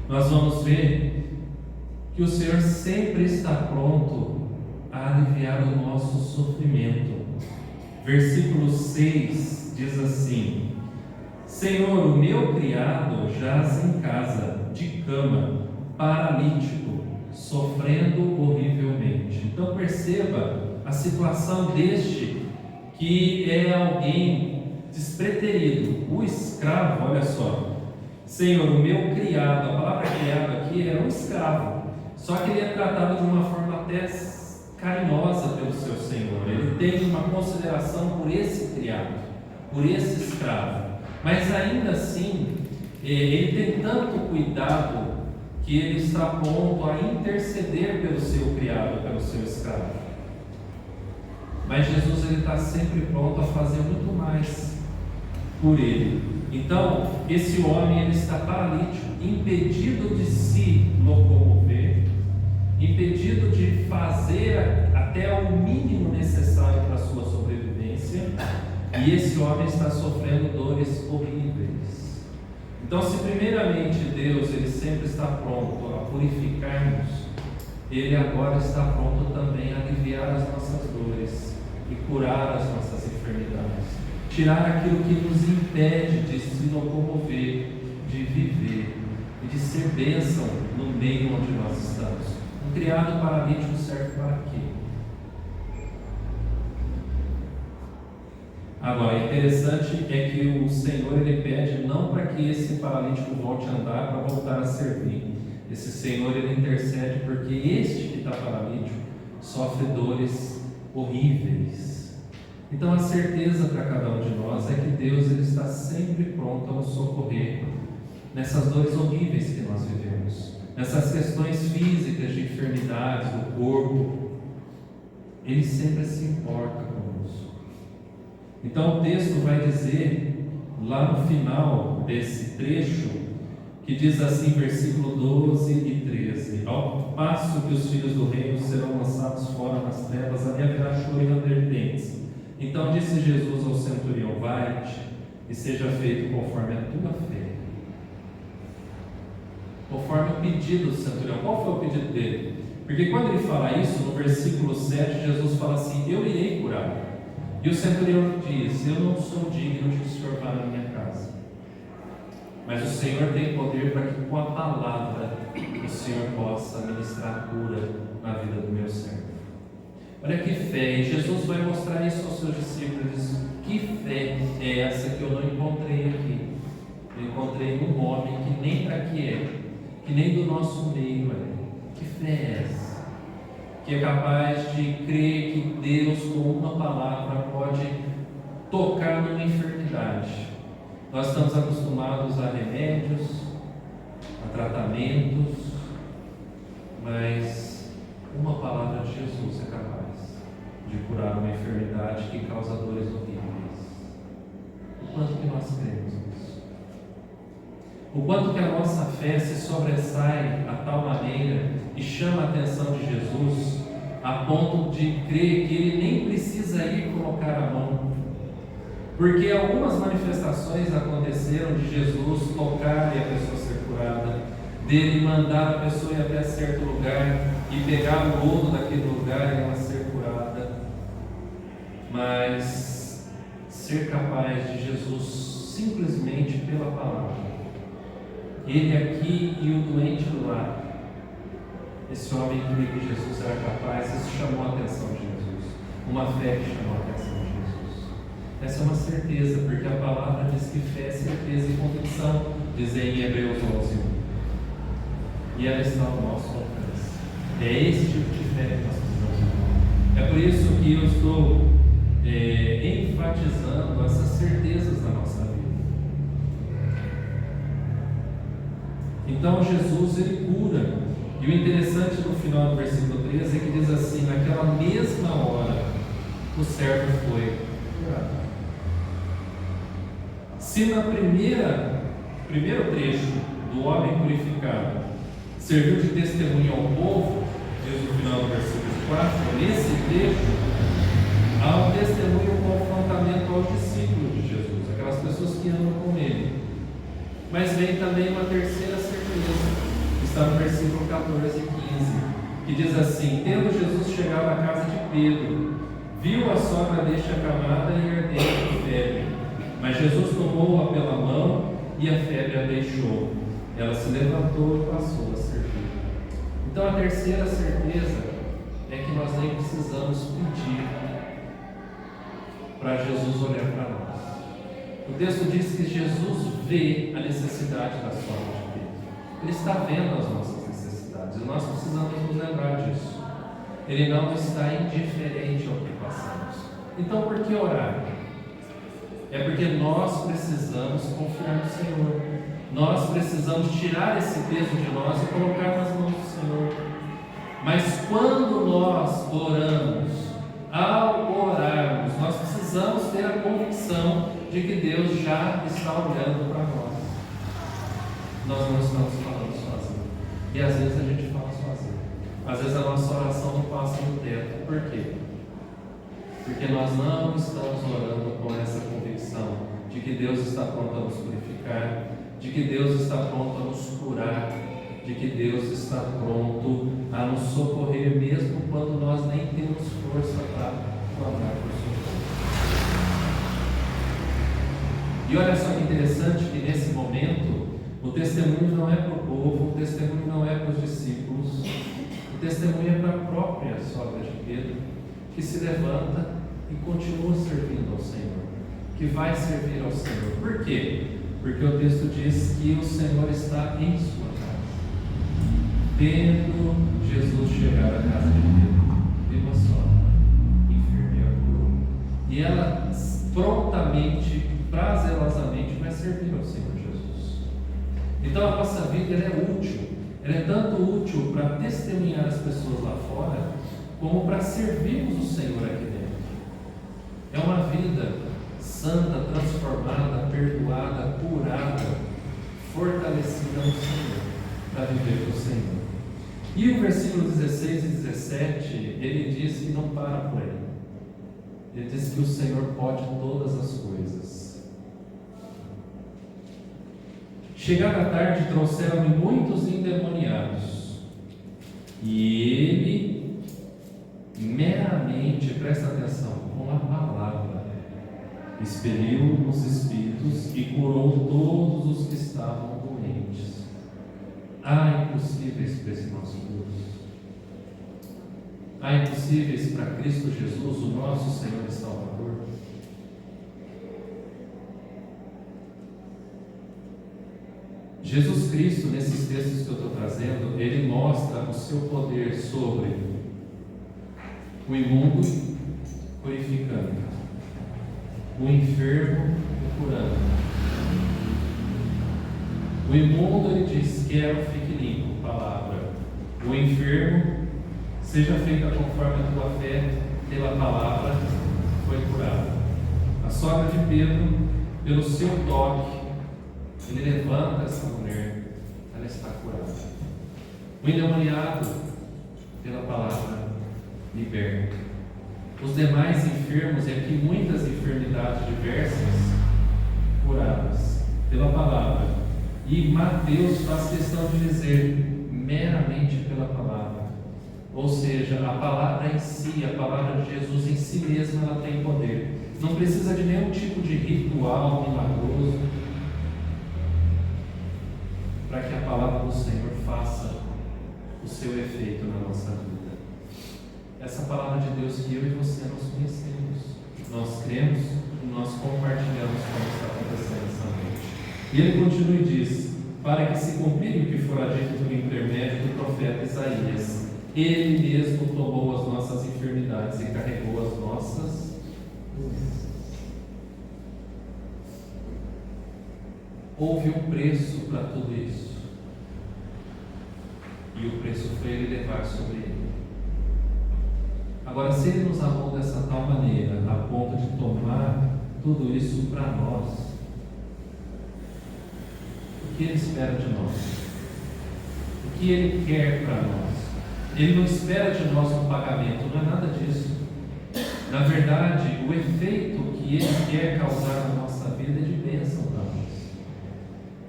nós vamos ver que o Senhor sempre está pronto a aliviar o nosso sofrimento. Versículo 6 diz assim: Senhor, o meu criado jaz em casa, de cama, paralítico, sofrendo horrivelmente. Então perceba a situação deste que é alguém despreterido. O escravo, olha só, Senhor, o meu criado, a palavra criado aqui era um escravo, só que ele é tratado de uma forma até carinhosa pelo seu Senhor. Ele tem uma consideração por esse criado, por esse escravo, mas ainda assim ele tem tanto cuidado que ele está pronto a interceder pelo seu criado, pelo seu escravo. Mas Jesus ele está sempre pronto a fazer muito mais por ele. Então, esse homem ele está paralítico, impedido de se locomover, impedido de fazer até o mínimo necessário para a sua sobrevivência, e esse homem está sofrendo dores horríveis. Então, se primeiramente Deus ele sempre está pronto a purificar-nos, Ele agora está pronto também a aliviar as nossas dores e curar as nossas enfermidades, tirar aquilo que nos impede de se locomover, de viver e de ser bênção no meio onde nós estamos. Um criado paralítico serve para quê? Agora, interessante é que o Senhor ele pede não para que esse paralítico volte a andar, para voltar a servir. Esse Senhor ele intercede porque este que está paralítico sofre dores horríveis. Então a certeza para cada um de nós é que Deus ele está sempre pronto a nos socorrer nessas dores horríveis que nós vivemos, nessas questões físicas de enfermidades do corpo. Ele sempre se importa conosco. Então o texto vai dizer lá no final desse trecho, que diz assim, versículo 12 e 13: Ao passo que os filhos do reino serão lançados fora nas trevas, ali haverá choro e ranger de dentes. Então disse Jesus ao centurião: vai-te e seja feito conforme a tua fé. Conforme o pedido do centurião. Qual foi o pedido dele? Porque quando ele fala isso, no versículo 7, Jesus fala assim: eu irei curar. E o centurião diz: eu não sou digno de que o Senhor vá na minha casa. Mas o Senhor tem poder para que com a palavra o Senhor possa ministrar cura na vida do meu servo. Olha que fé, e Jesus vai mostrar isso aos seus discípulos. Que fé é essa que eu não encontrei aqui? Eu encontrei um homem que nem para que é, que nem do nosso meio é. Que fé é essa? Que é capaz de crer que Deus com uma palavra pode tocar numa enfermidade. Nós estamos acostumados a remédios, a tratamentos, mas uma palavra de Jesus é capaz de curar uma enfermidade que causa dores horríveis. O quanto que nós cremos nisso? O quanto que a nossa fé se sobressai a tal maneira e chama a atenção de Jesus a ponto de crer que Ele nem precisa ir colocar a mão. Porque algumas manifestações aconteceram de Jesus tocar e a pessoa ser curada, dele mandar a pessoa ir até certo lugar e pegar o lodo daquele lugar e ela ser curada. Mas ser capaz de Jesus simplesmente pela palavra, ele aqui e o doente lá, esse homem crê que Jesus era capaz, isso chamou a atenção de Jesus, uma fé que chamou a atenção de Jesus. Essa é uma certeza, porque a palavra diz que fé é certeza e convicção, diz em Hebreus 11:1. E ela está ao nosso alcance. É esse tipo de fé que nós precisamos. É por isso que eu estou enfatizando essas certezas na nossa vida. Então Jesus ele cura. E o interessante no final do versículo 13 é que diz assim: naquela mesma hora o servo foi curado. Se na primeiro trecho do homem purificado serviu de testemunho ao povo, diz no final do versículo 4, nesse trecho há um testemunho, um confrontamento aos discípulos de Jesus, aquelas pessoas que andam com ele. Mas vem também uma terceira certeza, que está no versículo 14 e 15, que diz assim: tendo Jesus chegado à casa de Pedro, viu a sogra deste acamada e ardente de febre, mas Jesus tomou-a pela mão e a febre a deixou. Ela se levantou e passou a servir. Então a terceira certeza é que nós nem precisamos pedir para Jesus olhar para nós. O texto diz que Jesus vê a necessidade da sogra de Pedro. Ele está vendo as nossas necessidades e nós precisamos nos lembrar disso. Ele não está indiferente ao que passamos. Então por que orar? É porque nós precisamos confiar no Senhor. Nós precisamos tirar esse peso de nós e colocar nas mãos do Senhor. Mas quando nós oramos, ao orarmos, nós precisamos ter a convicção de que Deus já está olhando para nós. Nós não estamos falando sozinhos. E às vezes a gente fala sozinho. Às vezes a nossa oração não passa no teto. Por quê? Porque nós não estamos orando com essa convicção de que Deus está pronto a nos purificar, de que Deus está pronto a nos curar, de que Deus está pronto a nos socorrer, mesmo quando nós nem temos força para clamar por socorro. E olha só que interessante que nesse momento o testemunho não é para o povo, o testemunho não é para os discípulos, o testemunho é para a própria sogra de Pedro, que se levanta e continua servindo ao Senhor, que vai servir ao Senhor. Por quê? Porque o texto diz que o Senhor está em sua casa. Tendo Jesus chegar à casa de Pedro, viu a sogra, enferma, e a curou. E ela prontamente, prazerosamente vai servir ao Senhor Jesus. Então a nossa vida ela é útil. Ela é tanto útil para testemunhar as pessoas lá fora, como para servirmos o Senhor aqui dentro. É uma vida santa, transformada, perdoada, curada, fortalecida no Senhor, para viver com o Senhor. E o versículo 16 e 17, ele diz que não para por aí. Ele diz que o Senhor pode todas as coisas. Chegada a tarde, trouxeram-me muitos endemoniados, e ele meramente, presta atenção, com a palavra, expeliu os espíritos e curou todos os que estavam doentes. Há impossíveis para esse nosso Deus. Há impossíveis para Cristo Jesus, o nosso Senhor e Salvador. Jesus Cristo, nesses textos que eu estou trazendo, ele mostra o seu poder sobre o imundo, purificando, o enfermo, curando. O imundo, ele diz: quero, fique limpo, palavra. O enfermo, seja feita conforme a tua fé, pela palavra, foi curado. A sogra de Pedro, pelo seu toque, ele levanta essa mulher, ela está curada. O endemoniado, pela palavra, liberta. Os demais enfermos, e aqui muitas enfermidades diversas, curadas pela palavra. E Mateus faz questão de dizer, meramente pela palavra. Ou seja, a palavra em si, a palavra de Jesus em si mesma, ela tem poder. Não precisa de nenhum tipo de ritual milagroso para que a palavra do Senhor faça o seu efeito na nossa vida. Essa palavra de Deus que eu e você nós conhecemos, nós cremos e nós compartilhamos como está acontecendo essa noite. E ele continua e diz: para que se cumprir o que fora dito por intermédio do profeta Isaías, ele mesmo tomou as nossas enfermidades e carregou as nossas doenças. Houve um preço para tudo isso, e o preço foi ele levar sobre ele. A Agora, se Ele nos amou dessa tal maneira, a ponto de tomar tudo isso para nós, o que Ele espera de nós? O que Ele quer para nós? Ele não espera de nós um pagamento, não é nada disso. Na verdade, o efeito que Ele quer causar na nossa vida é de bênção para nós.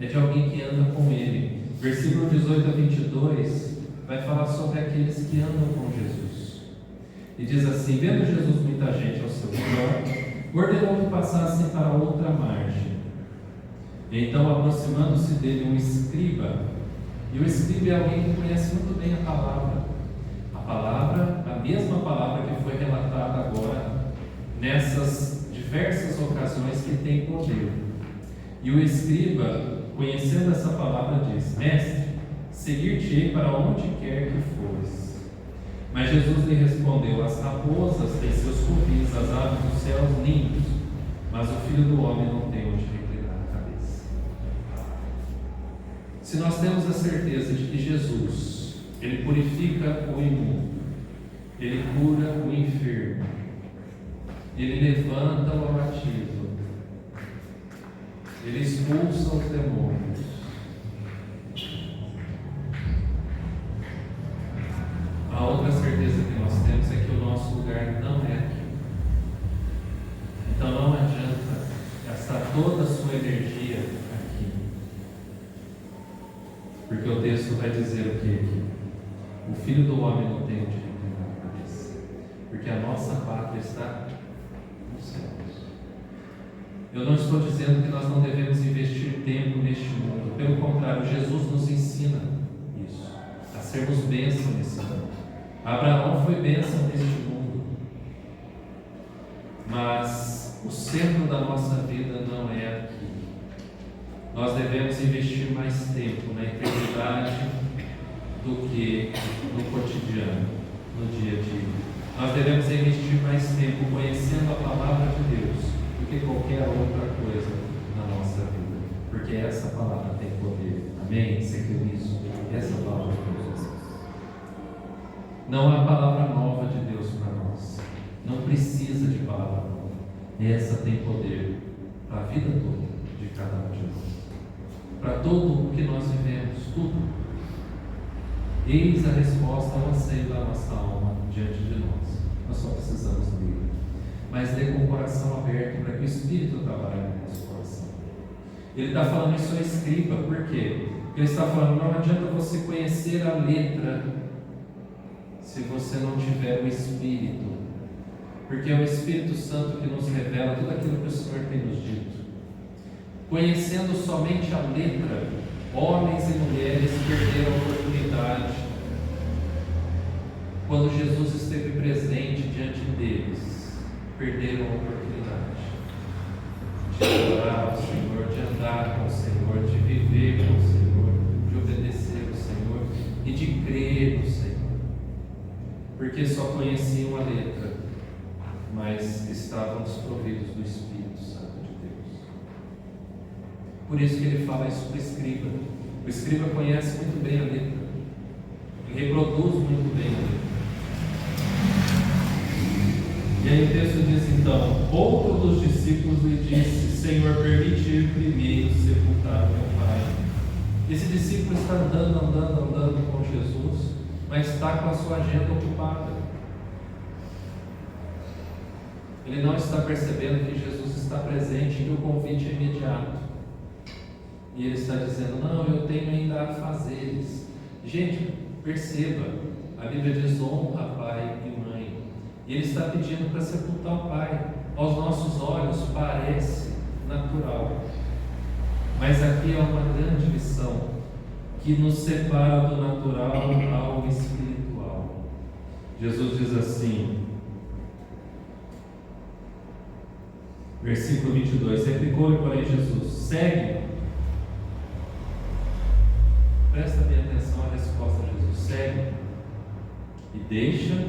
É de alguém que anda com Ele. Versículo 18 a 22 vai falar sobre aqueles que andam com Jesus. E diz assim: vendo Jesus muita gente ao seu redor, ordenou que passassem para outra margem. E então, aproximando-se dele um escriba, e o escriba é alguém que conhece muito bem a palavra, a mesma palavra que foi relatada agora nessas diversas ocasiões que tem poder. E o escriba, conhecendo essa palavra, diz: mestre, seguir-te-ei para onde quer que fores. Mas Jesus lhe respondeu: as raposas têm seus covis, as aves dos céus ninhos, mas o Filho do Homem não tem onde reclinar a cabeça. Se nós temos a certeza de que Jesus, Ele purifica o imundo, Ele cura o enfermo, Ele levanta o abatido, Ele expulsa os demônios, a outra certeza que nós temos é que o nosso lugar não é aqui. Então não adianta gastar toda a sua energia aqui, porque o texto vai dizer o que aqui? O Filho do Homem não tem onde reclinar a cabeça, porque a nossa pátria está nos céus. Eu não estou dizendo que nós não devemos investir tempo neste mundo, pelo contrário, Jesus nos ensina isso, a sermos bênção nesse mundo. Abraão foi bênção neste mundo, mas o centro da nossa vida não é aqui. Nós devemos investir mais tempo na eternidade do que no cotidiano, no dia a dia. Nós devemos investir mais tempo conhecendo a palavra de Deus do que qualquer outra coisa na nossa vida, porque essa palavra tem poder. Amém? Você crê nisso? Essa palavra tem poder. Não há palavra nova de Deus para nós. Não precisa de palavra nova. Essa tem poder para a vida toda de cada um de nós, para tudo o que nós vivemos, tudo. Eis a resposta ao anseio da nossa alma diante de nós. Nós só precisamos dele. Mas dê com o coração aberto para que o Espírito trabalhe no nosso coração. Ele está falando isso ao escriba, por quê? Ele está falando: não adianta você conhecer a letra se você não tiver o Espírito, porque é o Espírito Santo que nos revela tudo aquilo que o Senhor tem nos dito. Conhecendo somente a letra, homens e mulheres perderam a oportunidade. Quando Jesus esteve presente diante deles, perderam a oportunidade de adorar ao Senhor, de andar com o Senhor, de viver com o Senhor, de obedecer ao Senhor e de crer no Senhor, porque só conheciam a letra, mas estavam desprovidos do Espírito Santo de Deus. Por isso que ele fala isso para o escriba. O escriba conhece muito bem a letra, ele reproduz muito bem a letra. E aí o texto diz então: outro dos discípulos lhe disse: Senhor, permite ir primeiro sepultar meu pai. Esse discípulo está andando com Jesus, mas está com a sua agenda ocupada. Ele não está percebendo que Jesus está presente e que o convite é imediato. E ele está dizendo: não, eu tenho ainda afazeres. Gente, perceba, a Bíblia diz: honra pai e mãe. E ele está pedindo para sepultar o pai. Aos nossos olhos parece natural, mas aqui há uma grande lição que nos separa do natural ao espiritual. Jesus diz assim, versículo 22: replicou-lhe, porém, Jesus: segue. Presta bem atenção à resposta de Jesus: segue e deixa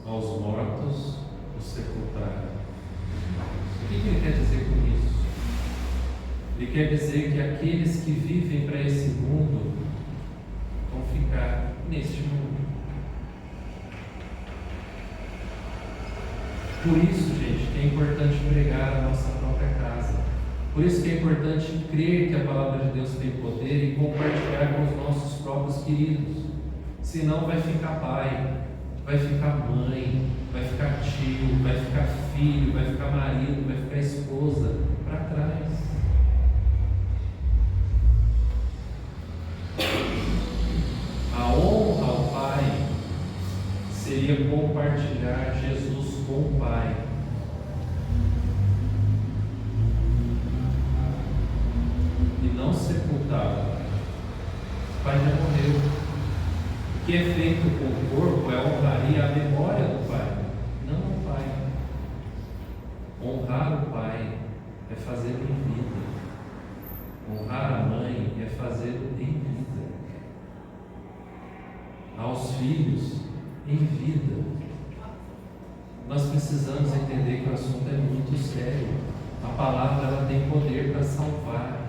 aos mortos os sepultar. O que ele quer dizer com isso? Ele quer dizer que aqueles que vivem para esse mundo vão ficar neste mundo. Por isso, gente, que é importante pregar a nossa própria casa. Por isso que é importante crer que a palavra de Deus tem poder e compartilhar com os nossos próprios queridos. Senão vai ficar pai, vai ficar mãe, vai ficar tio, vai ficar filho, vai ficar marido, vai ficar esposa para trás. A honra ao Pai seria compartilhar Jesus com o Pai. E não sepultá-lo. O Pai já morreu. O que é feito com o corpo é honraria a memória do Pai, não o Pai. Honrar o Pai é fazê-lo em vida. Honrar a mãe é fazê-lo em vida. Aos filhos, em vida. Nós precisamos entender que o assunto é muito sério. A palavra ela tem poder para salvar.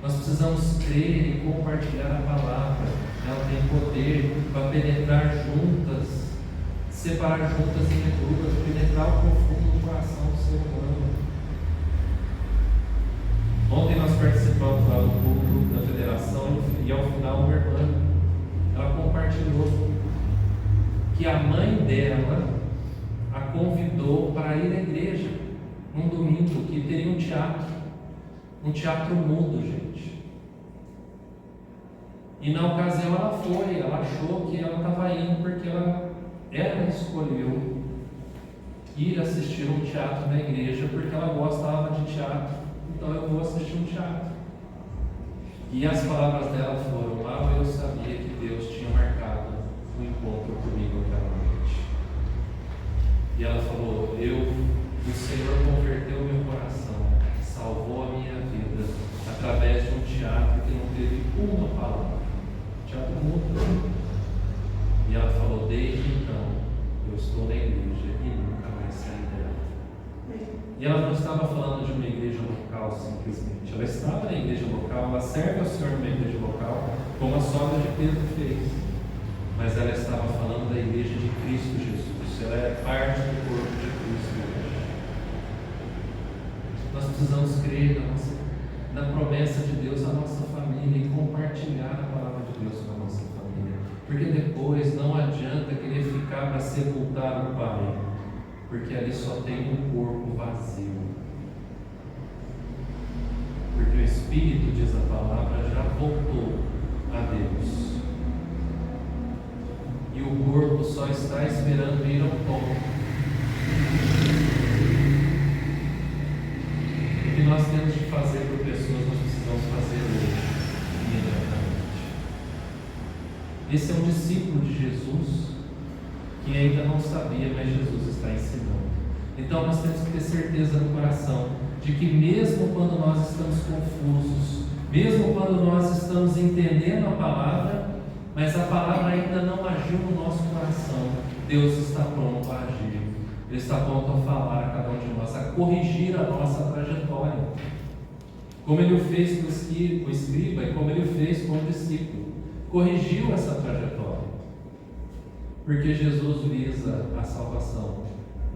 Nós precisamos crer e compartilhar a palavra. Ela tem poder para penetrar juntas, separar juntas em medulas, penetrar o profundo do coração do ser humano. Ontem nós participamos lá do culto da federação e ao final uma irmã, ela compartilhou que a mãe dela a convidou para ir à igreja num domingo que teria um teatro mudo, gente. E na ocasião ela foi, ela achou que ela estava indo porque ela escolheu ir assistir um teatro na igreja porque ela gostava de teatro. Então eu vou assistir um teatro. E as palavras dela foram: mal eu sabia que Deus tinha marcado um encontro comigo aquela noite. E ela falou: o Senhor converteu o meu coração, salvou a minha vida através de um teatro que não teve uma palavra. Teatro mudo. E ela falou: desde então eu estou na igreja e nunca mais saí dela. E ela não estava falando de uma igreja local simplesmente. Ela estava na igreja local, ela serve ao Senhor numa igreja local, como a sogra de Pedro fez. Mas ela estava falando da igreja de Cristo Jesus. Ela é parte do corpo de Cristo hoje. Nós precisamos crer na promessa de Deus à nossa família e compartilhar a palavra de Deus com a nossa família. Porque depois não adianta querer ficar para sepultar o Pai, porque ali só tem um corpo vazio. Porque o Espírito, diz a palavra, já voltou a Deus. E o corpo só está esperando ir ao ponto. O que nós temos de fazer por pessoas, nós precisamos fazer hoje, imediatamente. Esse é um discípulo de Jesus que ainda não sabia, mas Jesus está ensinando. Então nós temos que ter certeza no coração de que mesmo quando nós estamos confusos, mesmo quando nós estamos entendendo a palavra, mas a palavra ainda não agiu no nosso coração, Deus está pronto a agir. Ele está pronto a falar a cada um de nós, a corrigir a nossa trajetória. Como Ele o fez com o escriba e como Ele o fez com o discípulo. Corrigiu essa trajetória. Porque Jesus visa a salvação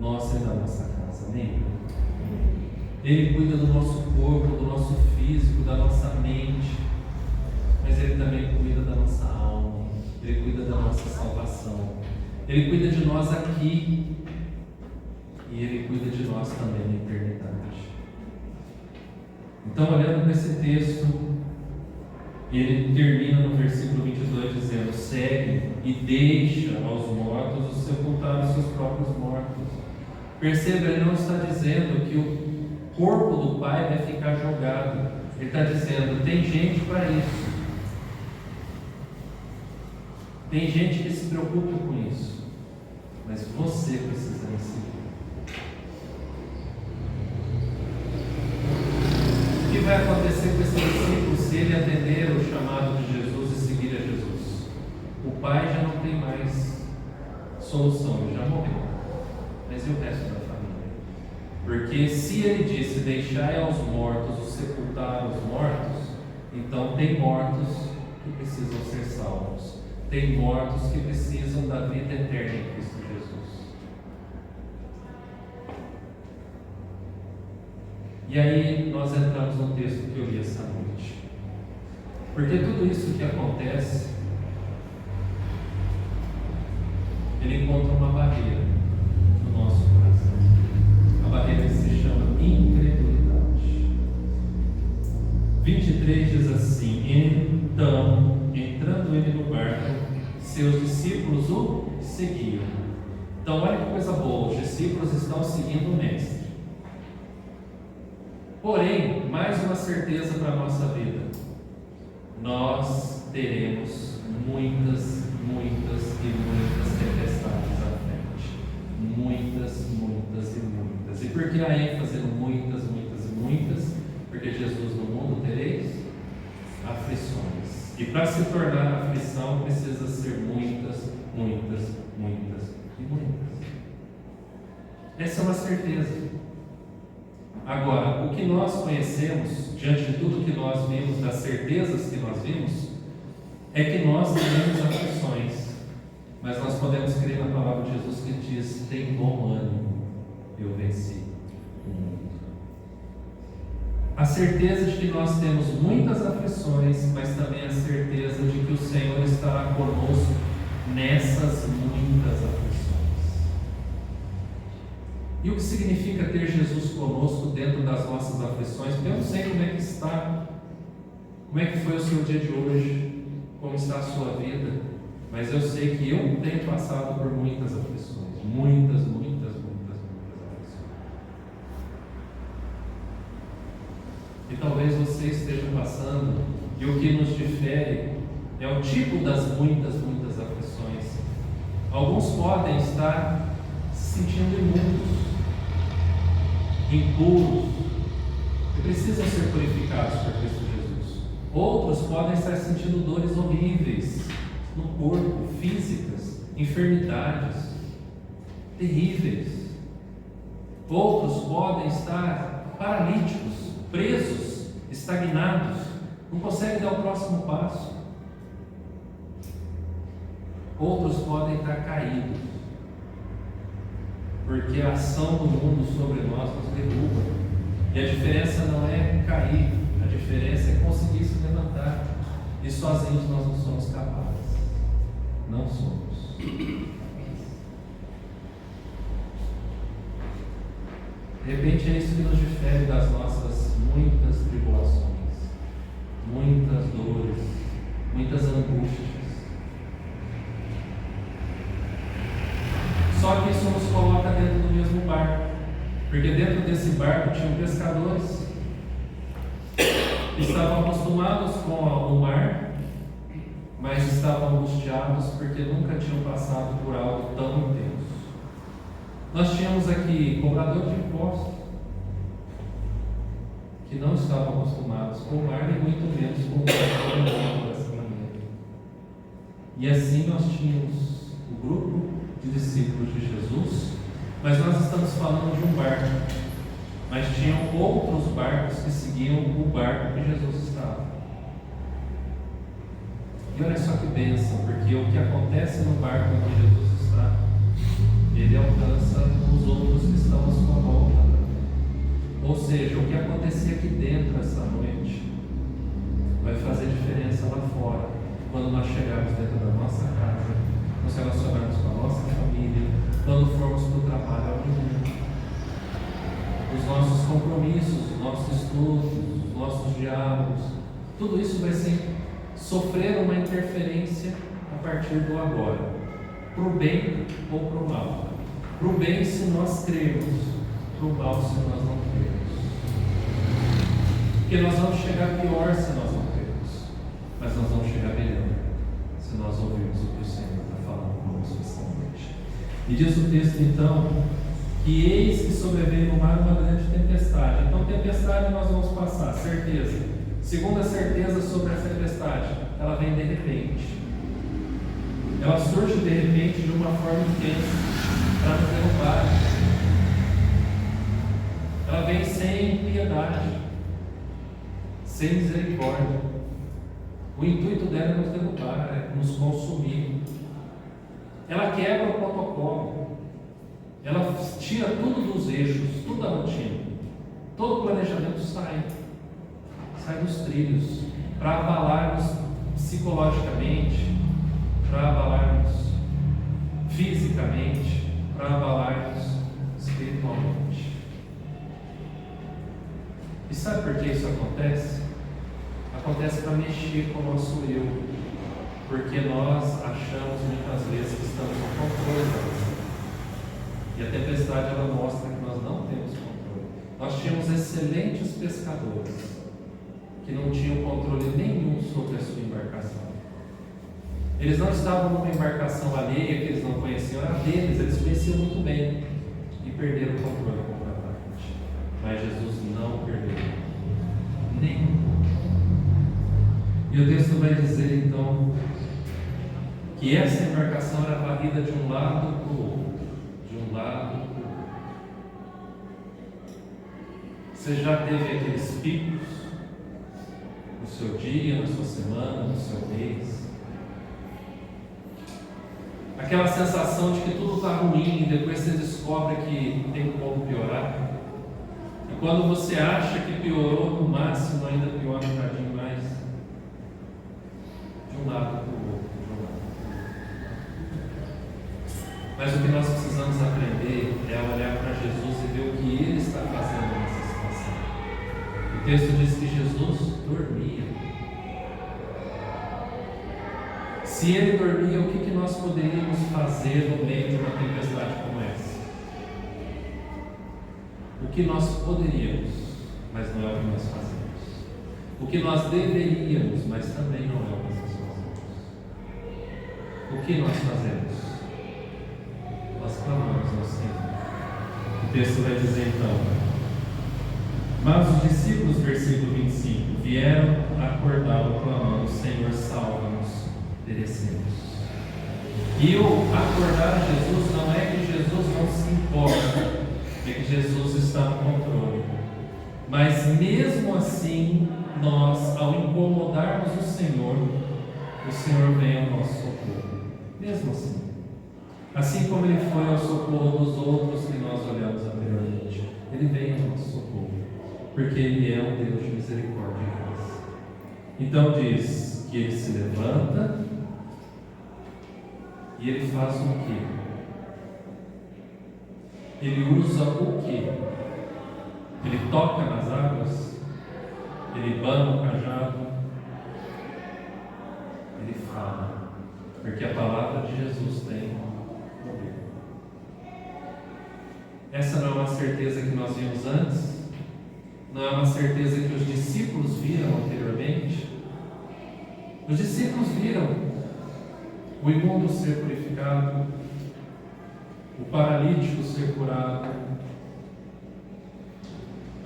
nossa e da nossa casa. Amém? Ele cuida do nosso corpo, do nosso físico, da nossa mente. Mas Ele também cuida da nossa alma. Ele cuida da nossa salvação. Ele cuida de nós aqui. E Ele cuida de nós também na eternidade. Então, olhando para esse texto, ele termina no versículo 22 dizendo: segue e deixa aos mortos os sepultar os seus próprios mortos. Perceba, ele não está dizendo que o corpo do Pai vai ficar jogado. Ele está dizendo: tem gente para isso. Tem gente que se preocupa com isso. Mas você precisa decidir. O que vai acontecer com esse discípulo se ele atender o chamado de Jesus e seguir a Jesus? O pai já não tem mais solução, ele já morreu. Mas e o resto da família? Porque se ele disse: deixai aos mortos o sepultar os mortos, então tem mortos que precisam ser salvos. Tem mortos que precisam da vida eterna em Cristo Jesus. E aí nós entramos no texto que eu li essa noite. Porque tudo isso que acontece, ele encontra uma barreira no nosso coração. A barreira que se chama incredulidade. 23 diz assim: então, entrando ele no barco, seus discípulos o seguiam. Então olha que coisa boa, os discípulos estão seguindo o Mestre. Porém, mais uma certeza para a nossa vida: nós teremos muitas tempestades à frente. Muitas. E por que a ênfase no muitas? Porque Jesus, no mundo tereis aflições. E para se tornar aflição, precisa ser muitas. Essa é uma certeza. Agora, o que nós conhecemos, diante de tudo que nós vimos, das certezas que nós vimos, é que nós teremos aflições, mas nós podemos crer na palavra de Jesus que diz: tem bom ânimo, eu venci o mundo. A certeza de que nós temos muitas aflições, mas também a certeza de que o Senhor estará conosco nessas muitas aflições. E o que significa ter Jesus conosco dentro das nossas aflições? Porque eu não sei como é que está, como é que foi o seu dia de hoje, como está a sua vida, mas eu sei que eu tenho passado por muitas aflições, muitas aflições. E talvez você esteja passando, e o que nos difere é o tipo das muitas aflições. Alguns podem estar se sentindo imundos, impuros, e precisam ser purificados por Cristo Jesus. Outros podem estar sentindo dores horríveis no corpo, físicas, enfermidades terríveis. Outros podem estar paralíticos, presos, estagnados, não conseguem dar o próximo passo. Outros podem estar caídos, porque a ação do mundo sobre nós nos derruba. E a diferença não é cair, a diferença é conseguir se levantar. E sozinhos nós não somos capazes. Não somos. De repente é isso que nos difere das nossas muitas tribulações, muitas dores, muitas angústias. Só que isso nos coloca dentro do mesmo barco, porque dentro desse barco tinham pescadores que estavam acostumados com o mar, mas estavam angustiados porque nunca tinham passado por algo tão intenso. Nós tínhamos aqui cobrador de impostos que não estavam acostumados com o mar e muito menos com o mar dessa maneira. E assim nós tínhamos o grupo de discípulos de Jesus, mas nós estamos falando de um barco, mas tinham outros barcos que seguiam o barco que Jesus estava. E olha só que bênção, porque o que acontece no barco em que Jesus está, ele alcança os outros que estão à sua volta. Ou seja, o que acontecer aqui dentro essa noite vai fazer diferença lá fora, quando nós chegarmos dentro da nossa casa, nos relacionarmos com a nossa família, quando formos para o trabalho amanhã. Os nossos compromissos, os nossos estudos, os nossos diálogos, tudo isso vai sofrer uma interferência a partir do agora, para o bem ou para o mal. Para o bem se nós crermos, para o mal se nós não crermos. Porque nós vamos chegar pior se nós não crermos, mas nós vamos chegar melhor se nós ouvirmos o que o Senhor está falando conosco esta noite. E diz o texto então, que eis que sobreveio no mar uma grande tempestade. Então tempestade nós vamos passar, certeza. Segunda certeza sobre essa tempestade, ela vem de repente. Ela surge de repente de uma forma intensa para nos derrubar. Ela vem sem piedade, sem misericórdia. O intuito dela é nos derrubar, é nos consumir. Ela quebra o protocolo. Ela tira tudo dos eixos, tudo da rotina. todo planejamento sai dos trilhos, para abalar-nos psicologicamente, para abalar-nos fisicamente, para abalar-nos espiritualmente. E sabe por que isso acontece? Acontece para mexer com o nosso eu, porque nós achamos muitas vezes que estamos no controle da nossa vida. E a tempestade ela mostra que nós não temos controle. Nós tínhamos excelentes pescadores que não tinham controle nenhum sobre a sua embarcação. Eles não estavam numa embarcação alheia que eles não conheciam, era deles, eles conheciam muito bem e perderam o controle completamente. Mas Jesus não perdeu nenhum. E o texto vai dizer então que essa embarcação era varrida de um lado para o outro, de um lado para o outro. Você já teve aqueles picos no seu dia, na sua semana, no seu mês? Aquela sensação de que tudo está ruim e depois você descobre que tem como piorar. E quando você acha que piorou, no máximo ainda piora um bocadinho mais. De um lado para o outro, de um lado para o outro. Mas o que nós precisamos aprender é olhar para Jesus e ver o que Ele está fazendo nessa situação. O texto diz que Jesus dormia. Se Ele dormia, o que nós poderíamos fazer no meio de uma tempestade como essa? O que nós poderíamos, mas não é o que nós fazemos. O que nós deveríamos, mas também não é o que nós fazemos. O que nós fazemos? Nós clamamos ao Senhor. O texto vai dizer então: mas os discípulos, versículo 25, vieram acordá-lo clamando: Senhor, salva-nos, perecemos. E o acordar Jesus não é que Jesus não se importa, é que Jesus está no controle. Mas mesmo assim, nós, ao incomodarmos o Senhor vem ao nosso socorro. Mesmo assim. Assim como Ele foi ao socorro dos outros que nós olhamos anteriormente, Ele vem ao nosso socorro, porque Ele é um Deus de misericórdia e graça. Então diz que Ele se levanta e Ele faz o quê? Ele usa o quê? Ele toca nas águas? Ele bana o cajado? Ele fala, porque a palavra de Jesus tem poder. Essa não é uma certeza que nós vimos antes? Não é uma certeza que os discípulos viram anteriormente? Os discípulos viram o imundo ser purificado, o paralítico ser curado,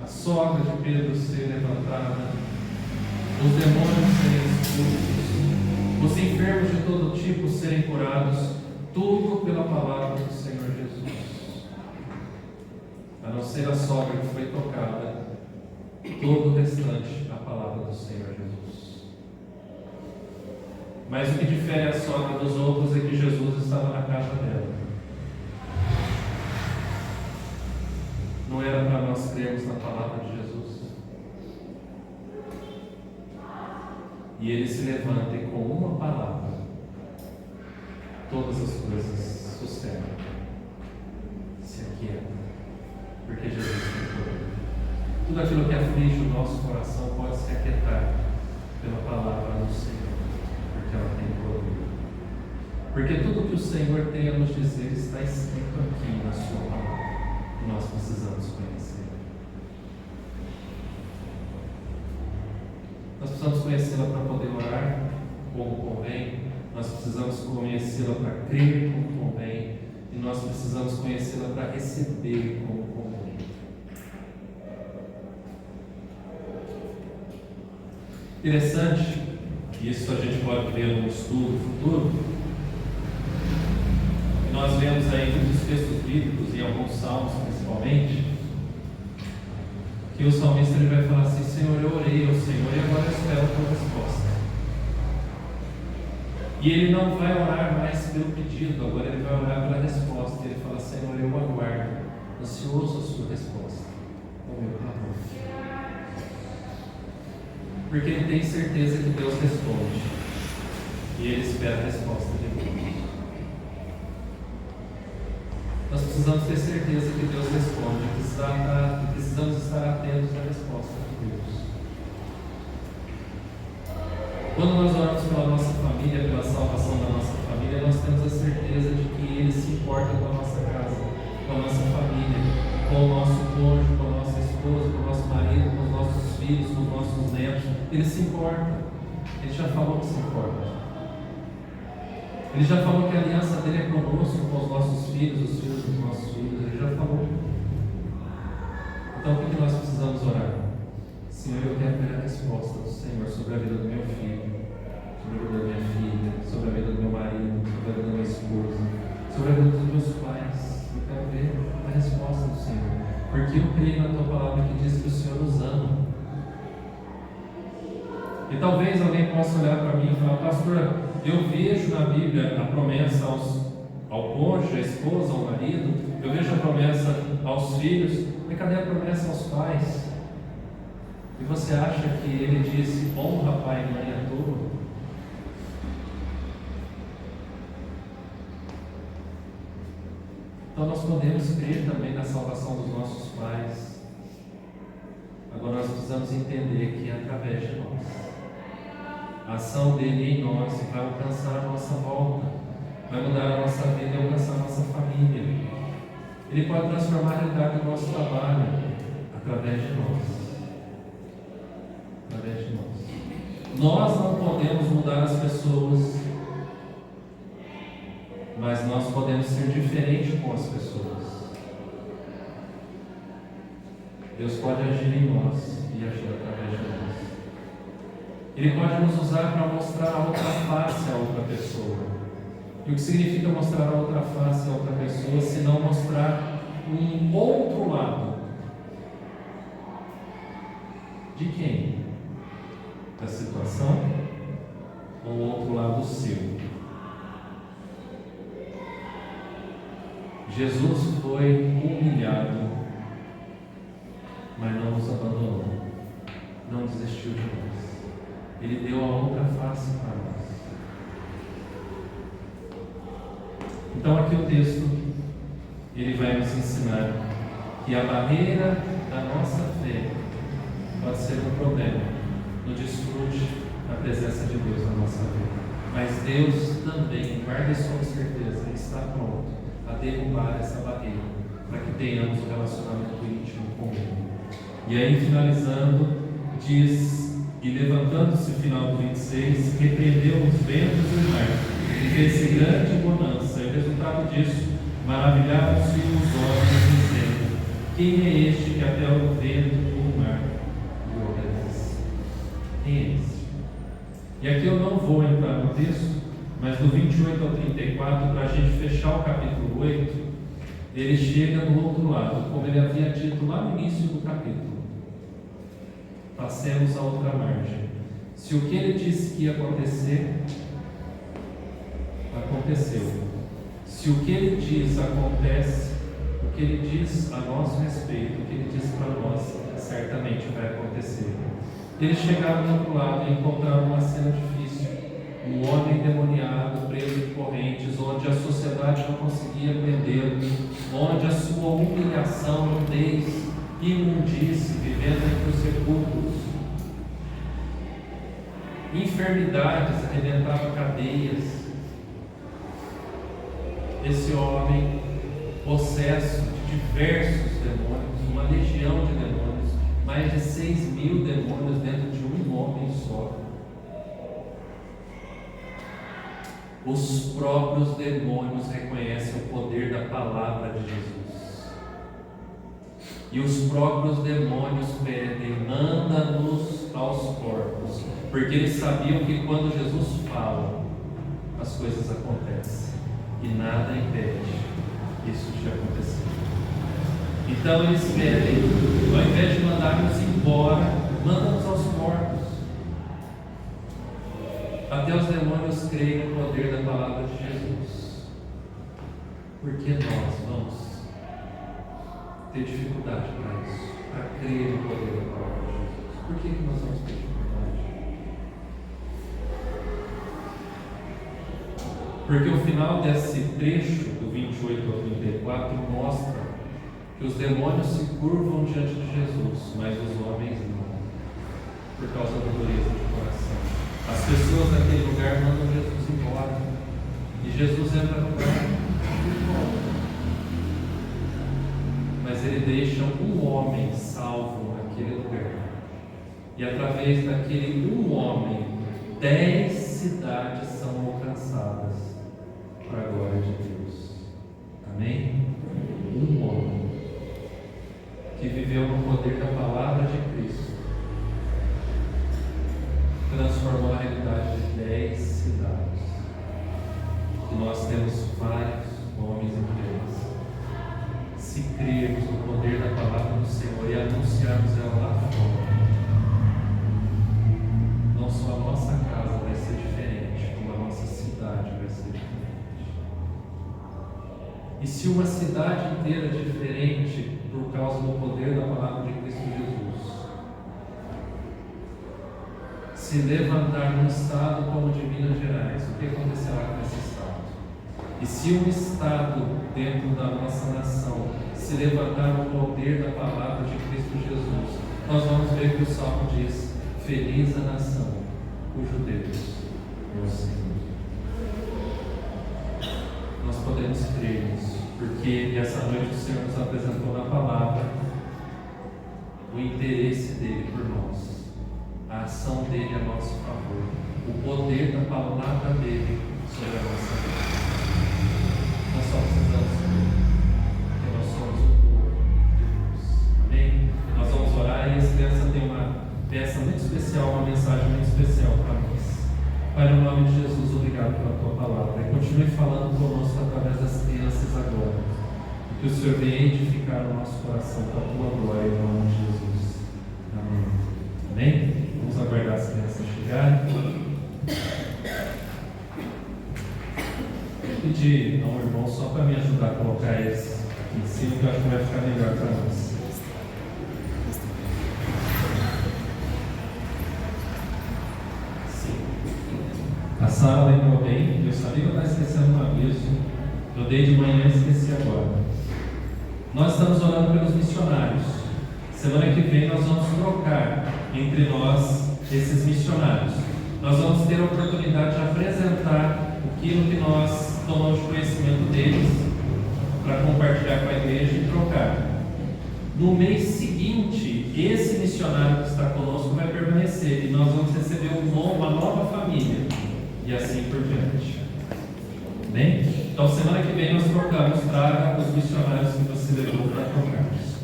a sogra de Pedro ser levantada, os demônios serem expulsos, os enfermos de todo tipo serem curados, tudo pela palavra do Senhor Jesus. A não ser a sogra que foi tocada, todo o restante, a palavra do Senhor Jesus. Mas o que difere a sogra dos outros é que Jesus estava na casa dela. Não era para nós crermos na palavra de Jesus. E Ele se levanta e com uma palavra todas as coisas sossegam, se aquietam, porque Jesus tem poder. Tudo aquilo que aflige o nosso coração pode se aquietar pela palavra do Senhor, porque ela tem poder. Porque tudo que o Senhor tem a nos dizer está escrito aqui na sua palavra. Nós precisamos conhecer. Nós precisamos conhecê-la para poder orar como convém. Nós precisamos conhecê-la para crer como convém. E nós precisamos conhecê-la para receber como convém. Interessante, isso a gente pode ver no estudo futuro. Nós vemos aí muitos textos bíblicos, em alguns salmos principalmente, que o salmista ele vai falar assim: Senhor, eu orei ao Senhor e agora eu espero a tua resposta. E ele não vai orar mais pelo pedido, agora ele vai orar pela resposta. Ele fala: Senhor, eu aguardo, ansioso a sua resposta. o meu clamor. Porque ele tem certeza que Deus responde. E ele espera a resposta de Deus. Nós precisamos ter certeza que Deus responde. Precisamos estar atentos à resposta de Deus. Quando nós oramos pela nossa família, pela salvação da nossa família, nós temos a certeza de que Ele se importa com a nossa casa, com a nossa família, com o nosso cônjuge, com a nossa esposa, com o nosso marido, com os nossos filhos, com os nossos netos. Ele se importa. Ele já falou que se importa. Ele já falou que a aliança dele é conosco, com os nossos filhos, os filhos dos nossos filhos. Ele já falou. Então, o que nós precisamos orar? Senhor, eu quero ver a resposta do Senhor sobre a vida do meu filho, sobre a vida da minha filha, sobre a vida do meu marido, sobre a vida da minha esposa, sobre a vida dos meus pais. Eu quero ver a resposta do Senhor, porque eu creio na tua palavra que diz que o Senhor nos ama. E talvez alguém possa olhar para mim e falar: pastor, eu vejo na Bíblia a promessa ao cônjuge, à esposa, ao marido, eu vejo a promessa aos filhos, mas cadê a promessa aos pais? E você acha que ele disse: honra pai e mãe à toa? Então nós podemos crer também na salvação dos nossos pais. Agora nós precisamos entender que é através de nós. A ação dele em nós vai alcançar a nossa volta, vai mudar a nossa vida e alcançar a nossa família. Ele pode transformar a realidade do nosso trabalho através de nós. Através de nós. Nós não podemos mudar as pessoas, mas nós podemos ser diferentes com as pessoas. Deus pode agir em nós e agir através de nós. Ele pode nos usar para mostrar a outra face a outra pessoa. E o que significa mostrar a outra face a outra pessoa, se não mostrar um outro lado? De quem? Da situação ou outro lado seu? Jesus foi humilhado, mas não nos abandonou, não desistiu de nós. Ele deu a outra face para nós. Então aqui o texto, ele vai nos ensinar que a barreira da nossa fé pode ser um problema no desfrute da presença de Deus na nossa vida. Mas Deus também, guarde isso com certeza, está pronto a derrubar essa barreira para que tenhamos um relacionamento íntimo com Ele. E aí, finalizando, diz: e levantando-se, final do 26, repreendeu os ventos e o mar, e fez grande bonança. E o resultado disso, maravilharam-se os homens, dizendo: quem é este que até o vento e o mar lhe obedece? Quem é esse? E aqui eu não vou entrar no texto, mas do 28 ao 34, para a gente fechar o capítulo 8, ele chega do outro lado, como ele havia dito lá no início do capítulo. Passemos a outra margem. Se o que ele disse que ia acontecer, aconteceu. Se o que ele diz acontece, o que ele diz a nosso respeito, o que ele diz para nós, certamente vai acontecer. Eles chegaram do outro lado e encontraram uma cena difícil. Um homem endemoniado, preso em correntes, onde a sociedade não conseguia prendê-lo, onde a sua humilhação, nudez, imundície, vivendo entre os sepulcros, enfermidades, arrebentava cadeias. Esse homem, possesso de diversos demônios, uma legião de demônios, mais de 6.000 demônios dentro de um homem só. Os próprios demônios reconhecem o poder da palavra de Jesus. E os próprios demônios pedem: manda-nos aos corpos, porque eles sabiam que quando Jesus fala, as coisas acontecem e nada impede isso de acontecer. Então eles pedem, ao invés de mandar-nos embora, manda-nos aos corpos. Até os demônios creem no poder da palavra de Jesus. Por que nós vamos ter dificuldade para isso? a crer no poder da palavra de Jesus. Por que nós vamos ter dificuldade? Porque o final desse trecho, do 28 ao 34, mostra que os demônios se curvam diante de Jesus, mas os homens não, por causa da dureza de coração. As pessoas daquele lugar mandam Jesus embora, e Jesus entra no barco e volta. Mas ele deixa um homem salvo naquele lugar, e através daquele um homem, 10 cidades são alcançadas para a glória de Deus. Amém? Um homem que viveu no poder da palavra de Cristo transformou a realidade de 10 cidades. E nós temos vários homens e mulheres. Se crermos no poder da palavra do Senhor e anunciarmos ela lá fora, não só a nossa casa vai ser diferente, como a nossa cidade vai ser diferente. E se uma cidade inteira é diferente por causa do poder da palavra de Cristo Jesus, se levantar num estado como o de Minas Gerais, o que acontecerá com esse estado? E se um estado dentro da nossa nação se levantar no poder da palavra de Cristo Jesus, nós vamos ver que o Salmo diz: feliz a nação cujo Deus é o Senhor. Nós podemos crer nisso, porque essa noite o Senhor nos apresentou na palavra o interesse dele por nós, a ação dele a nosso favor, o poder da palavra dele sobre a nossa vida. Nós só precisamos crer, porque nós somos o povo de Deus. Amém? Nós vamos orar e essa criança tem uma peça muito especial, uma mensagem muito especial para nós. Pai, no nome de Jesus, obrigado pela tua palavra. E continue falando conosco através das crianças agora. E que o Senhor venha edificar o nosso coração com a tua glória, em nome de Jesus. Amém. Amém? Vamos aguardar as crianças chegarem. Vou pedir a um irmão só para me ajudar a colocar eles aqui em cima, que eu acho que vai ficar melhor para nós. A Sara lembrou bem, eu sabia que eu estava esquecendo um aviso, eu dei de manhã e esqueci agora. Nós estamos orando pelos missionários. Semana que vem nós vamos trocar entre nós esses missionários. Nós vamos ter a oportunidade de apresentar aquilo que nós tomamos de conhecimento deles para compartilhar com a igreja e trocar. No mês seguinte, esse missionário que está conosco vai permanecer e nós vamos receber uma nova família. E assim por diante. Bem? Então, semana que vem nós trocamos, traga os missionários que você levou para trocarmos.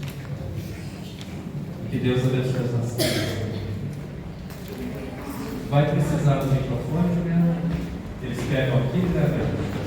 Que Deus abençoe as nossas vidas. Vai precisar do microfone, Juliana? Eles pegam aqui e levam.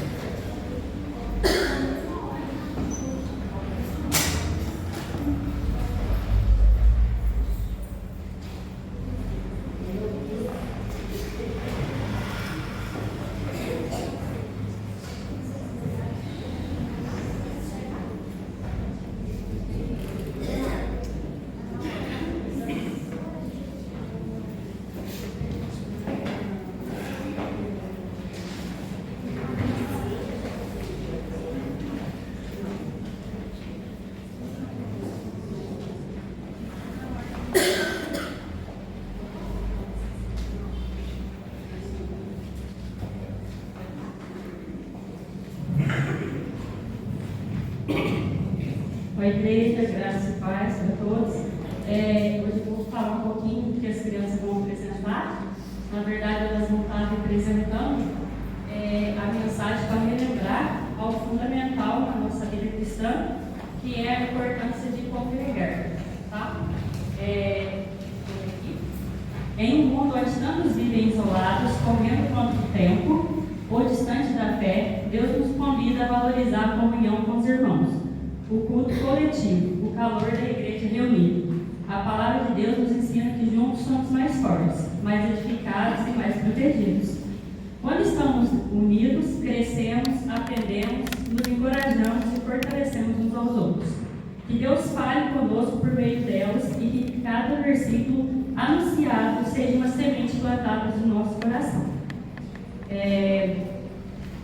Com a igreja, graça e paz para todos. Hoje eu vou falar um pouquinho do que as crianças vão apresentar. Na verdade, elas vão estar representando a mensagem para relembrar ao fundamental na nossa vida cristã, que é a importância de congregar. Tá? Em um mundo onde tantos vivem isolados, correndo contra o tempo ou distante da fé, Deus nos convida a valorizar a comunhão com os irmãos, o culto coletivo, o calor da igreja reunida. A palavra de Deus nos ensina que juntos somos mais fortes, mais edificados e mais protegidos. Quando estamos unidos, crescemos, aprendemos, nos encorajamos e fortalecemos uns aos outros. Que Deus fale conosco por meio delas e que cada versículo anunciado seja uma semente plantada no nosso coração.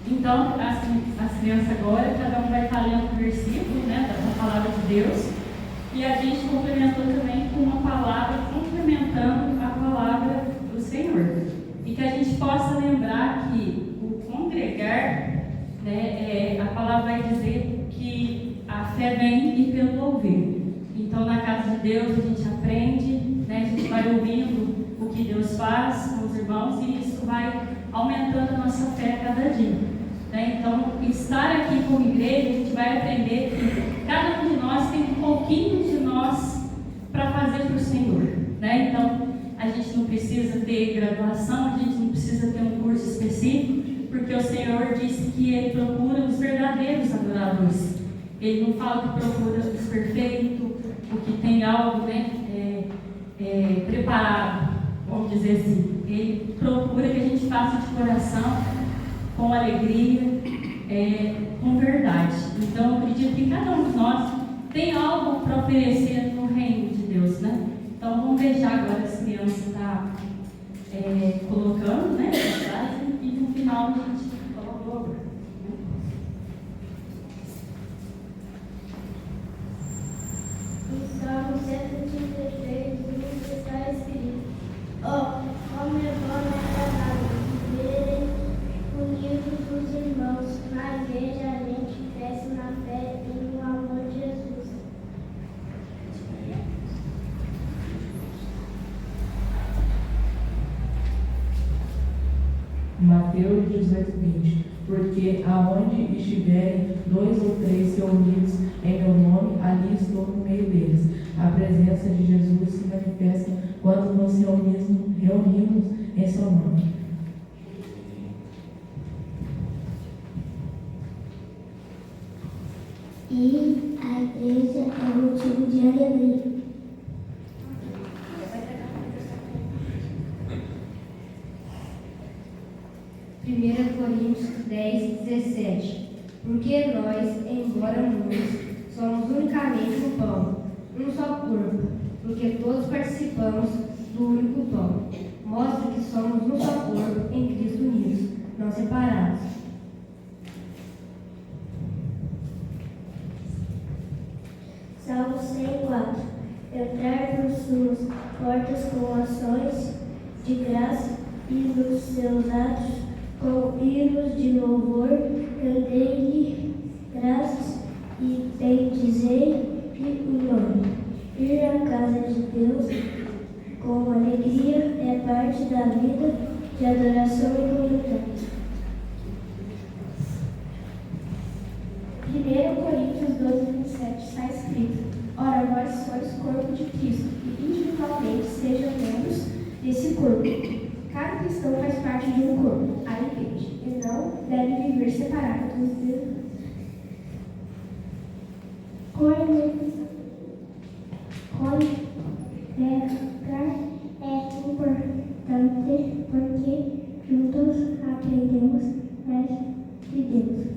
Então, as crianças agora, cada um vai estar lendo um versículo, né, da palavra de Deus, e a gente complementou também com uma palavra, complementando a palavra do Senhor. E que a gente possa lembrar que o congregar, né, a palavra vai dizer que a fé vem pelo ouvir. Então, na casa de Deus, a gente aprende, né, a gente vai ouvindo o que Deus faz com os irmãos, e isso vai aumentando a nossa fé a cada dia. Né? Então, estar aqui como igreja, a gente vai aprender que cada um de nós tem um pouquinho de nós para fazer para o Senhor. Né? Então, a gente não precisa ter graduação, a gente não precisa ter um curso específico, porque o Senhor disse que Ele procura os verdadeiros adoradores. Ele não fala que procura os perfeitos, o que tem algo, né, preparado, vamos dizer assim. Ele procura que a gente faça de coração, com alegria, com verdade. Então, eu acredito que cada um de nós tem algo para oferecer no reino de Deus, né? Então, vamos deixar agora as crianças estar colocando, né, a frase, e no final a gente coloca. Em Salmo 133, está escrito: como é bom e agradável viverem unidos os irmãos. Na igreja a gente cresce na fé e no amor de Jesus. Mateus 18:20. Porque aonde estiverem 2 ou 3 reunidos em meu nome, ali estou no meio deles. A presença de Jesus se manifesta quando nos reunimos em seu nome. E a igreja é motivo de alegria. Coríntios 10:17. Porque nós, embora muitos, somos unicamente um pão, um só corpo, porque todos participamos do único pão. Mostra que somos um só corpo em Cristo unidos, não separados. Salmo 104. Entrar por suas portas com ações de graça e nos seus atos com hinos de louvor. Rendei-lhe graças e bendizei-lhe o nome. Ir à casa de Deus com alegria é parte da vida de adoração e comunidade. 1 Coríntios 12:27 está escrito: ora, vós sois corpo de Cristo e individualmente sejam membros desse corpo. Cada cristão faz parte de um corpo, a igreja, e não deve viver separado dos demais. Congregar é importante porque juntos aprendemos mais de Deus.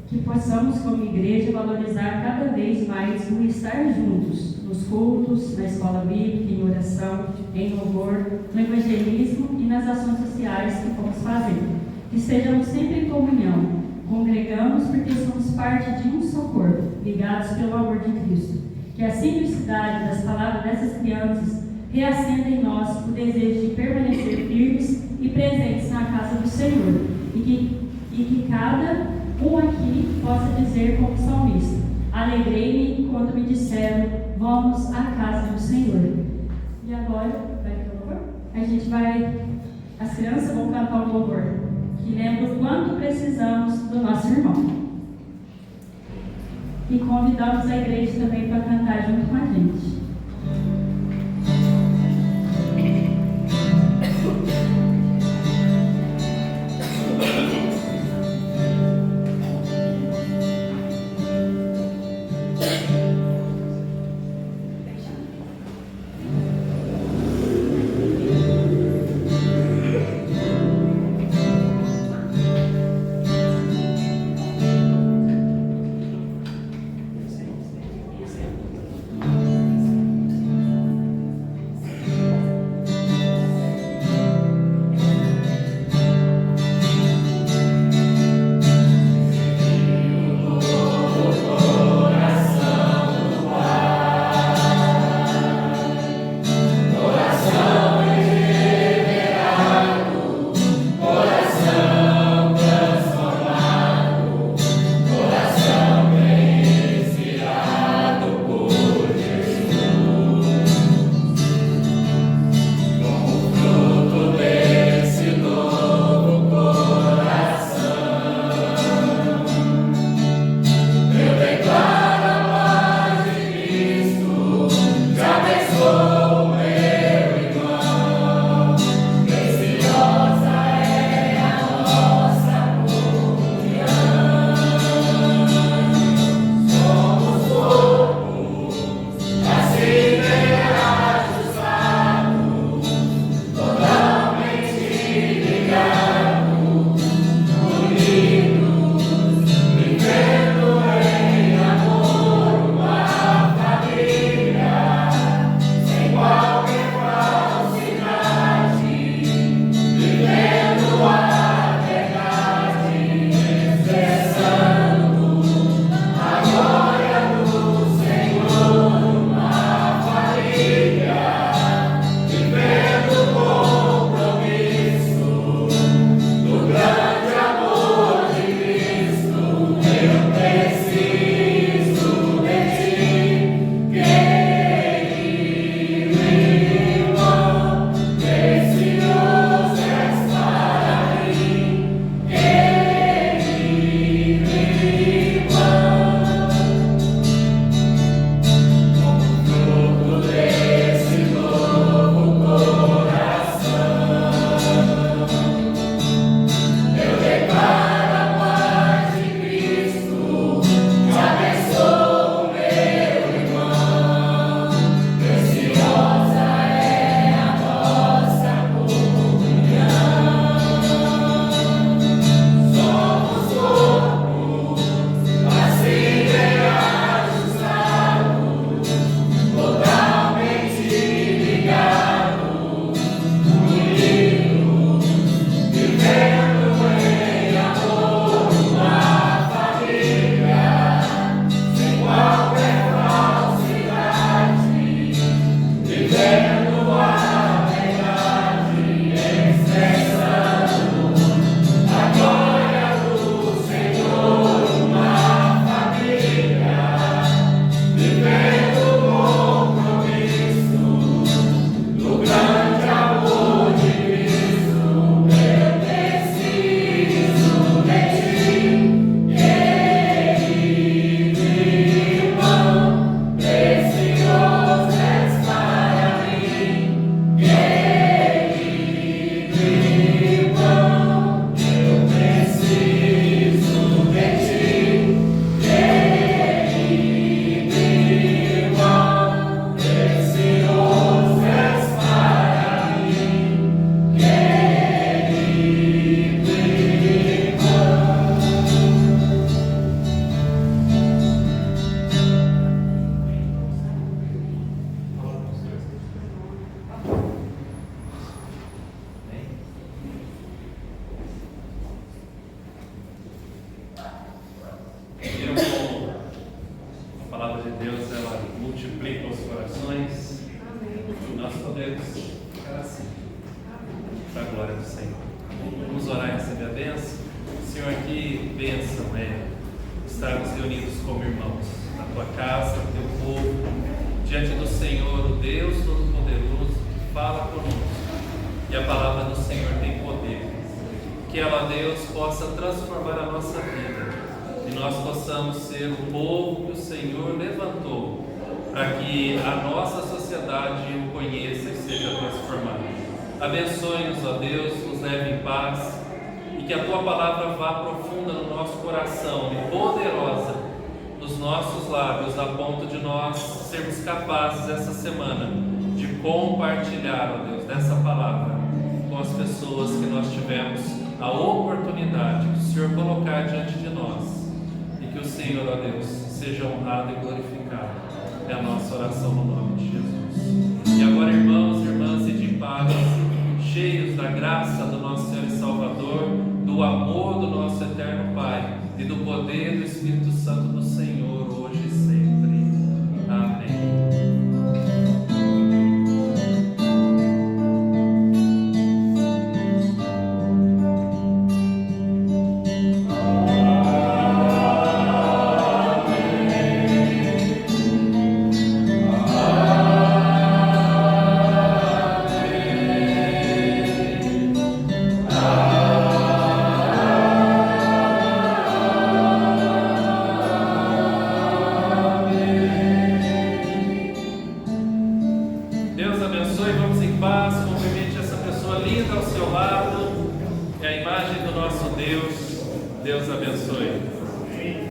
Que possamos, como igreja, valorizar cada vez mais o estar juntos, nos cultos, na escola bíblica, em oração, em louvor, no evangelismo e nas ações sociais que vamos fazer. Que estejamos sempre em comunhão, congregamos porque somos parte de um só corpo, ligados pelo amor de Cristo. Que a simplicidade das palavras dessas crianças reacenda em nós o desejo de permanecer firmes e presentes na casa do Senhor, e que cada um aqui possa dizer como salmista: alegrei-me quando me disseram, vamos à casa do Senhor. E agora, as crianças vão cantar um louvor que lembra o quanto precisamos do nosso irmão. E convidamos a igreja também para cantar junto com a gente. multiplica os corações. E nós podemos ficar assim, para a glória do Senhor. Vamos orar e receber a bênção. Senhor, que bênção é estarmos reunidos como irmãos na tua casa, no teu povo, diante do Senhor, o Deus Todo-Poderoso, que fala conosco. E a palavra do Senhor tem poder. Que ela, Deus, possa transformar a nossa vida e nós possamos ser o povo que o Senhor levantou para que a nossa sociedade o conheça e seja transformada. Abençoe-nos, ó Deus, nos leve em paz e que a tua palavra vá profunda no nosso coração e poderosa nos nossos lábios, a ponto de nós sermos capazes essa semana de compartilhar, ó Deus, dessa palavra com as pessoas que nós tivemos a oportunidade que o Senhor colocar diante de nós, e que o Senhor, ó Deus, seja honrado e glorificado. É a nossa oração no nome de Jesus. E agora, irmãos e irmãs, e de paz, cheios da graça do nosso Senhor e Salvador, do amor do nosso eterno Pai e do poder do Espírito Santo do Senhor, hoje e sempre. Amém. Deus abençoe.